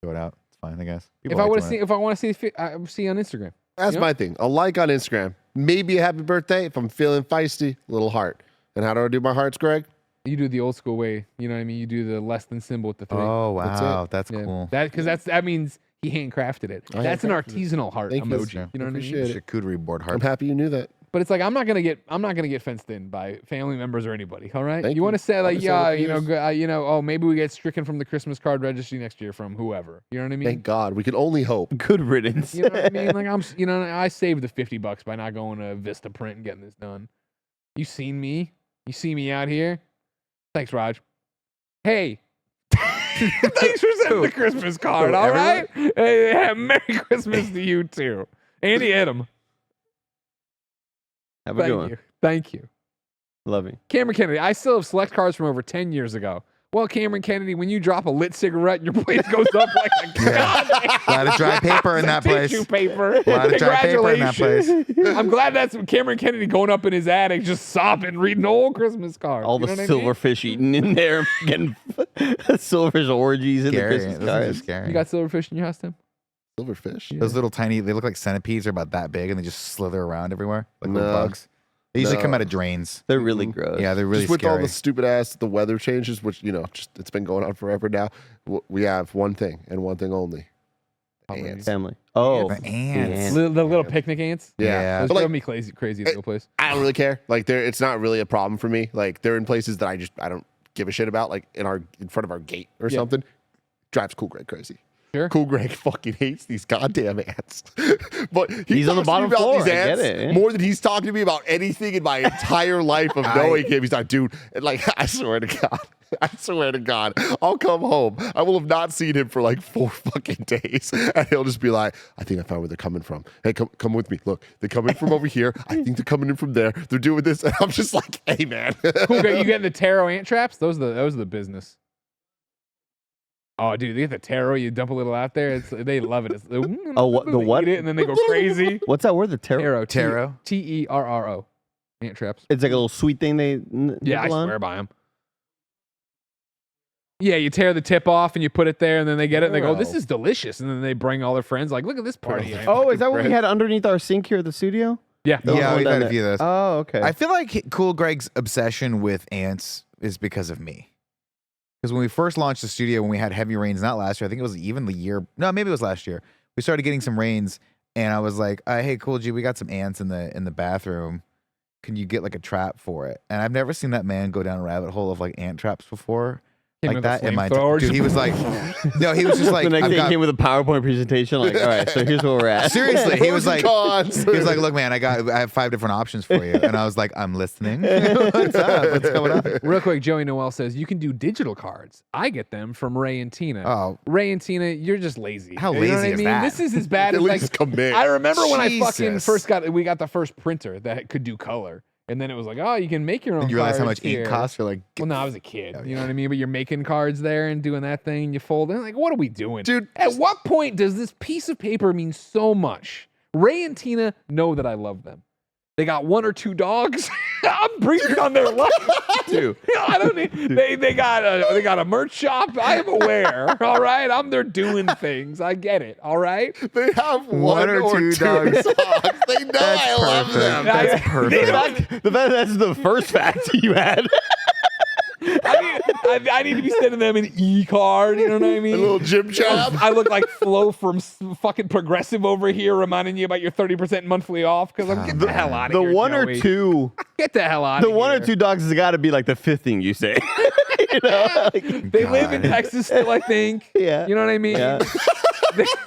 [SPEAKER 2] throw it out. It's fine, I guess. People
[SPEAKER 1] If I
[SPEAKER 2] like
[SPEAKER 1] want to
[SPEAKER 2] doing
[SPEAKER 1] see, if I want to see, I see on Instagram.
[SPEAKER 3] That's my thing. A like on Instagram. Maybe a happy birthday. If I'm feeling feisty, little heart. And how do I do my hearts, Greg?
[SPEAKER 1] You do the old school way. You know what I mean? You do the less than symbol with the 3.
[SPEAKER 2] Oh wow, that's
[SPEAKER 1] Yeah.
[SPEAKER 2] cool.
[SPEAKER 1] That means he handcrafted it. That's an
[SPEAKER 3] handcrafted it.
[SPEAKER 1] artisanal heart
[SPEAKER 3] Thank you.
[SPEAKER 1] emoji.
[SPEAKER 2] Yeah.
[SPEAKER 1] You know what I mean?
[SPEAKER 3] Appreciate it.
[SPEAKER 2] Charcuterie board
[SPEAKER 3] I'm
[SPEAKER 2] heart.
[SPEAKER 3] happy you knew that.
[SPEAKER 1] But it's like I'm not gonna get fenced in by family members or anybody. All right,
[SPEAKER 3] Thank
[SPEAKER 1] you want
[SPEAKER 3] you.
[SPEAKER 1] to say like,
[SPEAKER 3] I've
[SPEAKER 1] yeah,
[SPEAKER 3] been saying it for
[SPEAKER 1] oh, maybe we get stricken from the Christmas card registry next year from whoever. You know what I mean?
[SPEAKER 3] Thank God. We can only hope.
[SPEAKER 4] Good riddance.
[SPEAKER 1] You know what I mean? Like I saved the $50 by not going to Vista Print and getting this done. You seen me? You see me out here? Thanks, Raj. Hey. Thanks for sending the Christmas card, all right? Hey, yeah, Merry Christmas to you too. Andy Adam.
[SPEAKER 4] Have a good
[SPEAKER 1] Thank
[SPEAKER 4] one.
[SPEAKER 1] you. Thank you.
[SPEAKER 4] Love you.
[SPEAKER 1] Cameron Kennedy, I still have select cards from over 10 years ago. Well, Cameron Kennedy, when you drop a lit cigarette and your place goes up like a
[SPEAKER 2] A lot of dry paper in that place.
[SPEAKER 1] tissue paper.
[SPEAKER 2] A lot of dry paper in that place.
[SPEAKER 1] Congratulations. I'm glad that's Cameron Kennedy going up in his attic, just sobbing, reading old Christmas cards.
[SPEAKER 4] All
[SPEAKER 1] You
[SPEAKER 4] the
[SPEAKER 1] know what I mean?
[SPEAKER 4] silverfish eating in there, getting silverfish orgies in the
[SPEAKER 2] Scary.
[SPEAKER 4] Christmas
[SPEAKER 2] Those are
[SPEAKER 4] cards.
[SPEAKER 2] scary.
[SPEAKER 1] You got silverfish in your house, Tim?
[SPEAKER 3] Silverfish.
[SPEAKER 2] Those little tiny, they look like centipedes. They're about that big, and they just slither around everywhere like little
[SPEAKER 3] No.
[SPEAKER 2] bugs. They usually come
[SPEAKER 3] No.
[SPEAKER 2] out of drains.
[SPEAKER 4] They're really gross.
[SPEAKER 2] Yeah, they're really
[SPEAKER 3] Just with
[SPEAKER 2] scary.
[SPEAKER 3] all the stupid ass, the weather changes, which, just it's been going on forever now. We have one thing and one thing only. Ants.
[SPEAKER 4] Family. Oh,
[SPEAKER 2] The ants.
[SPEAKER 1] The little picnic ants?
[SPEAKER 2] Yeah.
[SPEAKER 1] Those
[SPEAKER 3] But,
[SPEAKER 1] drove
[SPEAKER 3] like,
[SPEAKER 1] me crazy at the place.
[SPEAKER 3] I don't really care. Like, it's not really a problem for me. Like, they're in places that I don't give a shit about, like in front of our gate or
[SPEAKER 1] Yeah.
[SPEAKER 3] something. Drives Cool Greg crazy.
[SPEAKER 1] Sure.
[SPEAKER 3] Cool Greg fucking hates these goddamn ants. But
[SPEAKER 4] He's on the
[SPEAKER 3] talks to me
[SPEAKER 4] bottom
[SPEAKER 3] about
[SPEAKER 4] floor.
[SPEAKER 3] these
[SPEAKER 4] I get
[SPEAKER 3] ants
[SPEAKER 4] it, yeah.
[SPEAKER 3] more than he's talking to me about anything in my entire life of knowing him. He's like, dude, like, I swear to God. I swear to God, I'll come home. I will have not seen him for like 4 fucking days. And he'll just be like, I think I found where they're coming from. Hey, come with me. Look, they're coming from over here. I think they're coming in from there. They're doing this. And I'm just like, hey, man.
[SPEAKER 1] Cool, great. You getting the taro ant traps? Those are the business. Oh, dude, they get the taro. You dump a little out there. They love it.
[SPEAKER 4] Oh, what- the
[SPEAKER 1] they
[SPEAKER 4] what?
[SPEAKER 1] eat it, and then they go crazy.
[SPEAKER 4] what's that word? The
[SPEAKER 1] Taro.
[SPEAKER 4] terror.
[SPEAKER 2] Taro?
[SPEAKER 1] Terro. Ant traps.
[SPEAKER 4] It's like a little sweet thing they.
[SPEAKER 1] Yeah, I
[SPEAKER 4] nibble on?
[SPEAKER 1] swear by them. Yeah, you tear the tip off and you put it there, and then they get it and they go, "This is delicious." And then they bring all their friends, like, "Look at this party."
[SPEAKER 4] Oh, is that what we had underneath our sink here at the studio?
[SPEAKER 1] Yeah.
[SPEAKER 4] That was
[SPEAKER 2] Yeah,
[SPEAKER 4] the one
[SPEAKER 2] we've
[SPEAKER 4] down
[SPEAKER 2] had a
[SPEAKER 4] there.
[SPEAKER 2] few of those.
[SPEAKER 4] Oh, okay.
[SPEAKER 2] I feel like Cool Greg's obsession with ants is because of me. Because when we first launched the studio, when we had heavy rains, not last year, I think it was even the year. No, maybe it was last year. We started getting some rains, and I was like, "Hey, Cool G, we got some ants in the bathroom. can you get like a trap for it? And I've never seen that man go down a rabbit hole of like ant traps before.
[SPEAKER 1] Came
[SPEAKER 2] Like
[SPEAKER 1] with a
[SPEAKER 2] that in my
[SPEAKER 1] flamethrower.
[SPEAKER 2] dude, he was like, no, he was just like,
[SPEAKER 4] the next
[SPEAKER 2] I've
[SPEAKER 4] day he
[SPEAKER 2] got,
[SPEAKER 4] came with a PowerPoint presentation. Like, all right, so here's where we're at.
[SPEAKER 2] seriously, he was
[SPEAKER 3] Pros
[SPEAKER 2] like,
[SPEAKER 3] and cons.
[SPEAKER 2] he was like, look, man, I have 5 different options for you, and I was like, I'm listening. What's up? What's going on?
[SPEAKER 1] Real quick, Joey Noel says you can do digital cards. I get them from Ray and Tina.
[SPEAKER 2] Oh.
[SPEAKER 1] Ray and Tina, you're just lazy.
[SPEAKER 2] How
[SPEAKER 1] You know what
[SPEAKER 2] lazy
[SPEAKER 1] I
[SPEAKER 2] is
[SPEAKER 1] mean?
[SPEAKER 2] that?
[SPEAKER 1] This is as bad
[SPEAKER 3] At
[SPEAKER 1] as
[SPEAKER 3] least
[SPEAKER 1] like.
[SPEAKER 3] commit.
[SPEAKER 1] I remember when I fucking
[SPEAKER 2] Jesus.
[SPEAKER 1] first we got the first printer that could do color, and then it was like, oh, you can make your own.
[SPEAKER 2] And you realize how
[SPEAKER 1] cards
[SPEAKER 2] much ink
[SPEAKER 1] here.
[SPEAKER 2] costs? You're like,
[SPEAKER 1] Well, no, I was a kid.
[SPEAKER 2] Oh,
[SPEAKER 1] You know what I mean? But you're making cards there and doing that thing. And you fold it. Like, what are we doing,
[SPEAKER 3] Dude,
[SPEAKER 1] At what point does this piece of paper mean so much? Ray and Tina know that I love them. They got 1 or 2 dogs. I'm breathing on their life.
[SPEAKER 2] dude.
[SPEAKER 1] I don't need. They got a merch shop. I am aware. All right, I'm there doing things. I get it. All right.
[SPEAKER 3] They have one
[SPEAKER 2] or
[SPEAKER 3] or
[SPEAKER 2] two
[SPEAKER 3] two
[SPEAKER 2] dogs.
[SPEAKER 3] dogs. They know I love
[SPEAKER 2] perfect.
[SPEAKER 3] them.
[SPEAKER 2] That's perfect.
[SPEAKER 4] That's the first fact you had.
[SPEAKER 1] I need to be sending them an e-card. You know what I mean?
[SPEAKER 3] A little Jim Job.
[SPEAKER 1] I look like Flo from fucking Progressive over here, reminding you about your 30% monthly off. Because I'm getting the hell out of
[SPEAKER 4] The
[SPEAKER 1] here.
[SPEAKER 4] one or
[SPEAKER 1] Joey.
[SPEAKER 4] two,
[SPEAKER 1] Get the hell out
[SPEAKER 4] the
[SPEAKER 1] of
[SPEAKER 4] one
[SPEAKER 1] here.
[SPEAKER 4] or two dogs has got to be like the 5th thing you say. You know?
[SPEAKER 1] They live in
[SPEAKER 2] God.
[SPEAKER 1] Texas still, I think.
[SPEAKER 4] Yeah.
[SPEAKER 1] You know what I mean?
[SPEAKER 4] Yeah.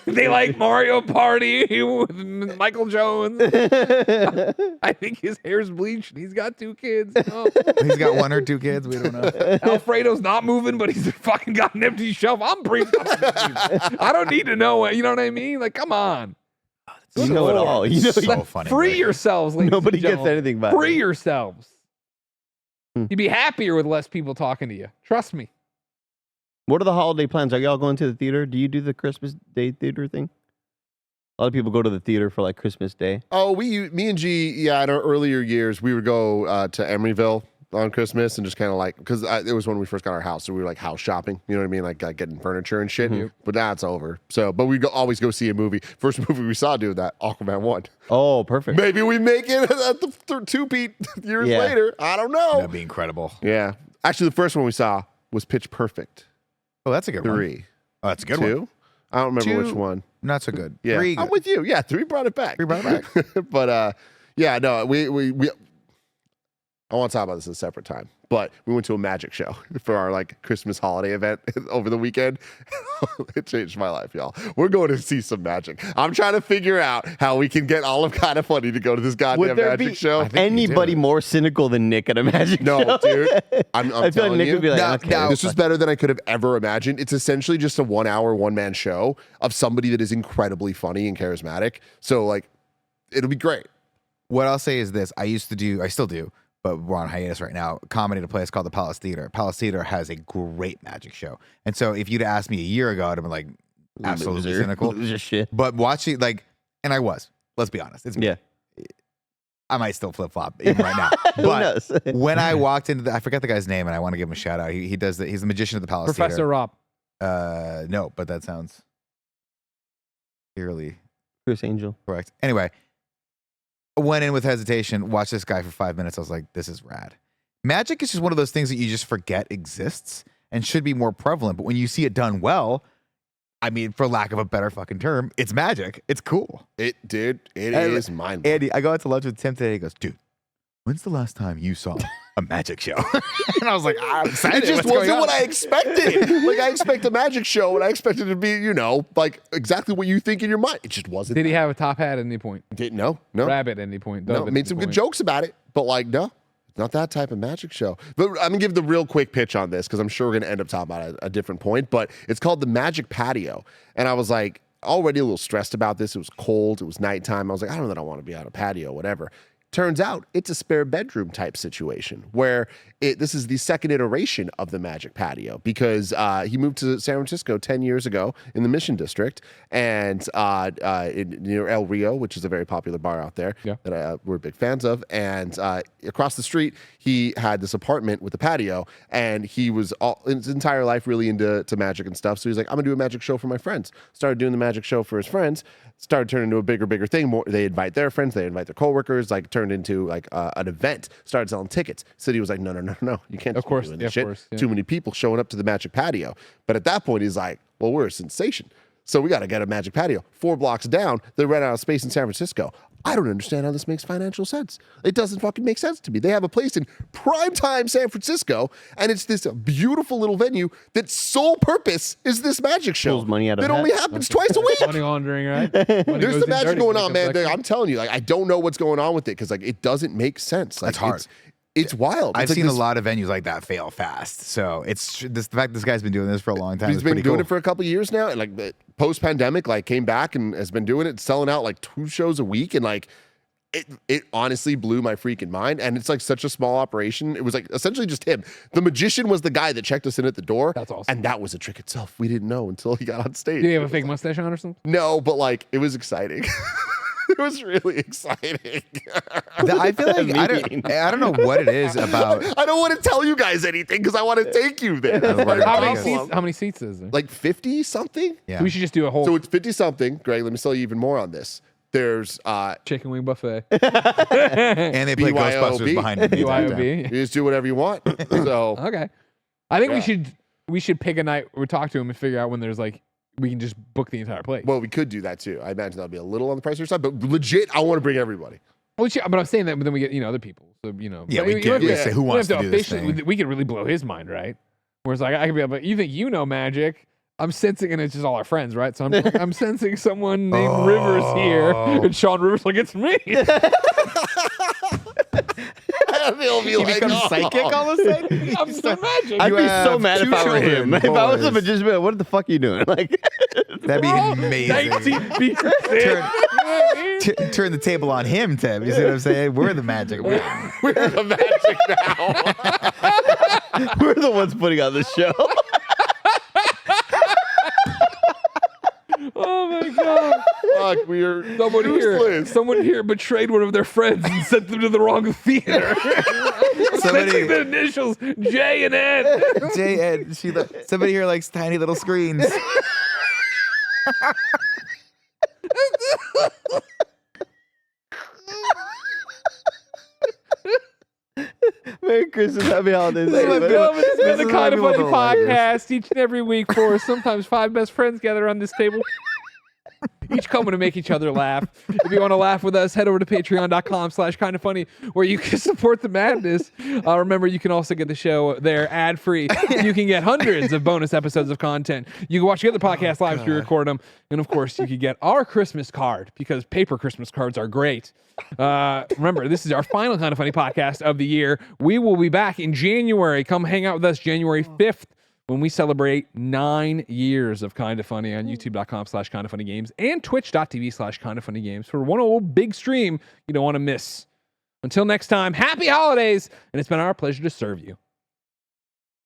[SPEAKER 1] They like Mario Party with Michael Jones. I think his hair's bleached and he's got 2 kids. Oh.
[SPEAKER 2] He's got 1 or 2 kids. We don't know.
[SPEAKER 1] Alfredo's not moving, but he's fucking got an empty shelf. I'm briefed. I don't need to know it. You know what I mean? Like, come on.
[SPEAKER 4] You know it all. You know,
[SPEAKER 2] So funny.
[SPEAKER 1] Free
[SPEAKER 2] Blake.
[SPEAKER 1] yourselves, ladies
[SPEAKER 4] nobody
[SPEAKER 1] and
[SPEAKER 4] gets
[SPEAKER 1] gentlemen.
[SPEAKER 4] anything back.
[SPEAKER 1] Free yourselves.
[SPEAKER 4] Hmm.
[SPEAKER 1] You'd be happier with less people talking to you. Trust me.
[SPEAKER 4] What are the holiday plans? Are y'all going to the theater? Do you do the Christmas Day theater thing? A lot of people go to the theater for like Christmas Day.
[SPEAKER 3] Oh, me and G, yeah, in our earlier years, we would go to Emeryville on Christmas and just kind of like, because it was when we first got our house, so we were like house shopping, you know what I mean? Like getting furniture and shit. But that's over. So, but we always go see a movie. First movie we saw doing that, Aquaman 1.
[SPEAKER 4] Oh, perfect.
[SPEAKER 3] Maybe we make it at the 2 years
[SPEAKER 4] Yeah.
[SPEAKER 3] later. I don't know.
[SPEAKER 2] That'd be incredible.
[SPEAKER 3] Yeah. Actually, the first one we saw was Pitch Perfect.
[SPEAKER 2] Oh, that's a good one.
[SPEAKER 3] 3.
[SPEAKER 2] Oh, that's a good
[SPEAKER 3] 2?
[SPEAKER 2] one.
[SPEAKER 3] I don't remember
[SPEAKER 2] 2.
[SPEAKER 3] which one.
[SPEAKER 2] Not so good.
[SPEAKER 3] Yeah.
[SPEAKER 2] 3.
[SPEAKER 3] I'm with you. Yeah, 3 brought it back.
[SPEAKER 2] 3 brought it back.
[SPEAKER 3] But yeah, no, we I want to talk about this at a separate time. But we went to a magic show for our like Christmas holiday event over the weekend. It changed my life, y'all. We're going to see some magic. I'm trying to figure out how we can get all of KindaFunny to go to this goddamn
[SPEAKER 4] Would there
[SPEAKER 3] magic
[SPEAKER 4] be
[SPEAKER 3] show.
[SPEAKER 2] think you
[SPEAKER 4] anybody
[SPEAKER 2] do.
[SPEAKER 4] more cynical than Nick at a magic show?
[SPEAKER 3] No, dude. I'm
[SPEAKER 4] I feel like
[SPEAKER 3] telling
[SPEAKER 4] Nick
[SPEAKER 3] you.
[SPEAKER 4] would be like,
[SPEAKER 2] Now-
[SPEAKER 4] okay.
[SPEAKER 2] now-
[SPEAKER 3] This was better than I could have ever imagined. It's essentially just a 1-hour, one-man show of somebody that is incredibly funny and charismatic. So, like, it'll be great.
[SPEAKER 2] What I'll say is this. I still do, but we're on hiatus right now. Comedy at a place called the Palace Theater. Palace Theater has a great magic show. And so if you'd asked me a year ago, I'd have been like, absolutely
[SPEAKER 4] Loser.
[SPEAKER 2] cynical.
[SPEAKER 4] Loser shit.
[SPEAKER 2] But watching, like, and I was, let's be honest. It's me.
[SPEAKER 4] Yeah.
[SPEAKER 2] I might still flip flop even right now.
[SPEAKER 4] Who
[SPEAKER 2] But
[SPEAKER 4] knows?
[SPEAKER 2] when I walked into I forgot the guy's name, and I want to give him a shout out. He's the magician of the Palace
[SPEAKER 1] Professor
[SPEAKER 2] Theater.
[SPEAKER 1] Rob.
[SPEAKER 2] No, but that sounds eerily
[SPEAKER 4] Chris Angel.
[SPEAKER 2] correct. Anyway, I went in with hesitation, watched this guy for 5 minutes. I was like, this is rad. Magic is just one of those things that you just forget exists and should be more prevalent. But when you see it done well, I mean, for lack of a better fucking term, it's magic. It's cool.
[SPEAKER 3] It
[SPEAKER 2] And-
[SPEAKER 3] is mind blowing.
[SPEAKER 2] Andy, I go out to lunch with Tim today. He goes, dude, when's the last time you saw a magic show? And I was like, I'm excited.
[SPEAKER 3] It just
[SPEAKER 2] What's going
[SPEAKER 3] wasn't
[SPEAKER 2] on?
[SPEAKER 3] what I expected. Like, I expect a magic show, and I expected it to be, you know, like exactly what you think in your mind. It just wasn't.
[SPEAKER 1] Did he have a top hat at any point?
[SPEAKER 3] No.
[SPEAKER 1] Rabbit at any point? Dove
[SPEAKER 3] No,
[SPEAKER 1] at
[SPEAKER 3] made
[SPEAKER 1] any
[SPEAKER 3] some good
[SPEAKER 1] point?
[SPEAKER 3] jokes about it, but like, no, it's not that type of magic show. But I'm gonna give the real quick pitch on this because I'm sure we're gonna end up talking about a different point. But it's called the Magic Patio, and I was like already a little stressed about this. It was cold. It was nighttime. I was like, I don't know that I want to be on a patio, whatever. Turns out it's a spare bedroom type situation where this is the second iteration of the Magic Patio because he moved to San Francisco 10 years ago in the Mission District and near El Rio, which is a very popular bar out there that we're big fans of. And across the street, he had this apartment with a patio, and he was his entire life really into magic and stuff. So he's like, I'm gonna do a magic show for my friends. Started doing the magic show for his friends. Started turning into a bigger thing. More, they invite their friends, they invite their coworkers. Like turned into like an event. Started selling tickets. City was like, no, you can't.
[SPEAKER 1] Of
[SPEAKER 3] just be
[SPEAKER 1] course,
[SPEAKER 3] doing
[SPEAKER 1] yeah,
[SPEAKER 3] this
[SPEAKER 1] of
[SPEAKER 3] shit.
[SPEAKER 1] course, yeah.
[SPEAKER 3] Too many people showing up to the Magic Patio. But at that point, he's like, well, we're a sensation. So we got to get a Magic Patio. 4 blocks down, they ran out of space in San Francisco. I don't understand how this makes financial sense. It doesn't fucking make sense to me. They have a place in primetime San Francisco, and it's this beautiful little venue that's sole purpose is this magic show
[SPEAKER 4] Pulls money out of
[SPEAKER 3] that only
[SPEAKER 4] hats.
[SPEAKER 3] happens twice a week.
[SPEAKER 1] Money laundering, right? Money
[SPEAKER 3] There's
[SPEAKER 1] goes
[SPEAKER 3] the
[SPEAKER 1] in
[SPEAKER 3] magic
[SPEAKER 1] dirty
[SPEAKER 3] going
[SPEAKER 1] when it
[SPEAKER 3] on,
[SPEAKER 1] comes
[SPEAKER 3] man.
[SPEAKER 1] back.
[SPEAKER 3] I'm telling you, like, I don't know what's going on with it because like it doesn't make sense. Like,
[SPEAKER 2] That's hard.
[SPEAKER 3] It's wild.
[SPEAKER 2] I've
[SPEAKER 3] It's like
[SPEAKER 2] seen
[SPEAKER 3] this-
[SPEAKER 2] a lot of venues like that fail fast. So it's the fact this guy's been doing this for a long time.
[SPEAKER 3] He's
[SPEAKER 2] is
[SPEAKER 3] been
[SPEAKER 2] pretty
[SPEAKER 3] doing
[SPEAKER 2] cool.
[SPEAKER 3] it for a couple of years now, and like post pandemic, like came back and has been doing it, selling out like 2 shows a week, and like it honestly blew my freaking mind. And it's like such a small operation. It was like essentially just him. The magician was the guy that checked us in at the door.
[SPEAKER 1] That's awesome.
[SPEAKER 3] And that was a trick itself. We didn't know until he got on stage.
[SPEAKER 1] Did he have a fake mustache on or something?
[SPEAKER 3] No, but like it was exciting. It was really exciting.
[SPEAKER 2] I feel like I don't know what it is about.
[SPEAKER 3] I don't want to tell you guys anything because I want to take you there.
[SPEAKER 2] Oh,
[SPEAKER 3] That's my
[SPEAKER 2] word.
[SPEAKER 1] How many seats is there?
[SPEAKER 3] Like 50 something?
[SPEAKER 2] Yeah.
[SPEAKER 1] We should just do a whole
[SPEAKER 3] So it's 50 something. Greg, let me tell you even more on this. There's
[SPEAKER 1] chicken wing buffet.
[SPEAKER 2] And they play
[SPEAKER 3] BYOB.
[SPEAKER 2] Ghostbusters behind it. the entire time.
[SPEAKER 1] BYOB.
[SPEAKER 3] you just do whatever you want. So
[SPEAKER 1] Okay. I think
[SPEAKER 3] Yeah.
[SPEAKER 1] we should pick a night where we talk to him and figure out when there's like we can just book the entire place.
[SPEAKER 3] well, we could do that too. I imagine that'll be a little on the pricier side, but legit, I want to bring everybody.
[SPEAKER 1] Well, but I'm saying that, but then we get other people. So
[SPEAKER 2] Yeah,
[SPEAKER 1] but
[SPEAKER 2] we
[SPEAKER 1] you
[SPEAKER 2] can
[SPEAKER 1] don't have
[SPEAKER 2] we
[SPEAKER 1] to-
[SPEAKER 2] say who
[SPEAKER 1] we don't
[SPEAKER 2] wants
[SPEAKER 1] have
[SPEAKER 2] to do this
[SPEAKER 1] officially-
[SPEAKER 2] thing.
[SPEAKER 1] We could really blow his mind, right? Whereas like I could be like, you think you know magic? I'm sensing, and it's just all our friends, right? So I'm sensing someone named Rivers here, and Sean Rivers like it's me.
[SPEAKER 3] They'll be like,
[SPEAKER 2] becomes
[SPEAKER 3] "Oh."
[SPEAKER 2] psychic all of a sudden.
[SPEAKER 1] I'm so magic.
[SPEAKER 4] I'd
[SPEAKER 2] You
[SPEAKER 4] be so
[SPEAKER 2] have
[SPEAKER 4] mad if
[SPEAKER 2] 2
[SPEAKER 4] I were him.
[SPEAKER 2] children,
[SPEAKER 4] If I was a
[SPEAKER 2] boys.
[SPEAKER 4] magician, I'd be like, what the fuck are you doing? Like,
[SPEAKER 2] That'd be amazing.
[SPEAKER 1] 19 feet.
[SPEAKER 2] Turn the table on him, Tim. You see what I'm saying? We're the magic.
[SPEAKER 3] We're the magic now.
[SPEAKER 4] we're the ones putting on the show.
[SPEAKER 1] Oh my god.
[SPEAKER 3] Fuck, we are
[SPEAKER 1] Someone here betrayed one of their friends and sent them to the wrong theater. Sensing the initials J and N.
[SPEAKER 2] Jay and somebody here likes tiny little screens.
[SPEAKER 4] Merry Christmas, happy holidays. everybody.
[SPEAKER 1] This has been
[SPEAKER 2] This
[SPEAKER 1] the
[SPEAKER 2] is why
[SPEAKER 1] Kind of
[SPEAKER 2] people
[SPEAKER 1] Funny
[SPEAKER 2] don't like us.
[SPEAKER 1] podcast. Each and every week, 4, sometimes 5 best friends gather on this table. Each coming to make each other laugh. If you want to laugh with us, head over to patreon.com/kindoffunny where you can support the madness. Remember, you can also get the show there ad-free. You can get hundreds of bonus episodes of content. You can watch the other podcasts live as we record them. And of course, you can get our Christmas card because paper Christmas cards are great. Remember, this is our final Kind of Funny podcast of the year. We will be back in January. Come hang out with us January 5th. When we celebrate 9 years of Kind of Funny on youtube.com/kindoffunnygames and twitch.tv/kindoffunnygames for one old big stream you don't want to miss. Until next time, happy holidays, and it's been our pleasure to serve you.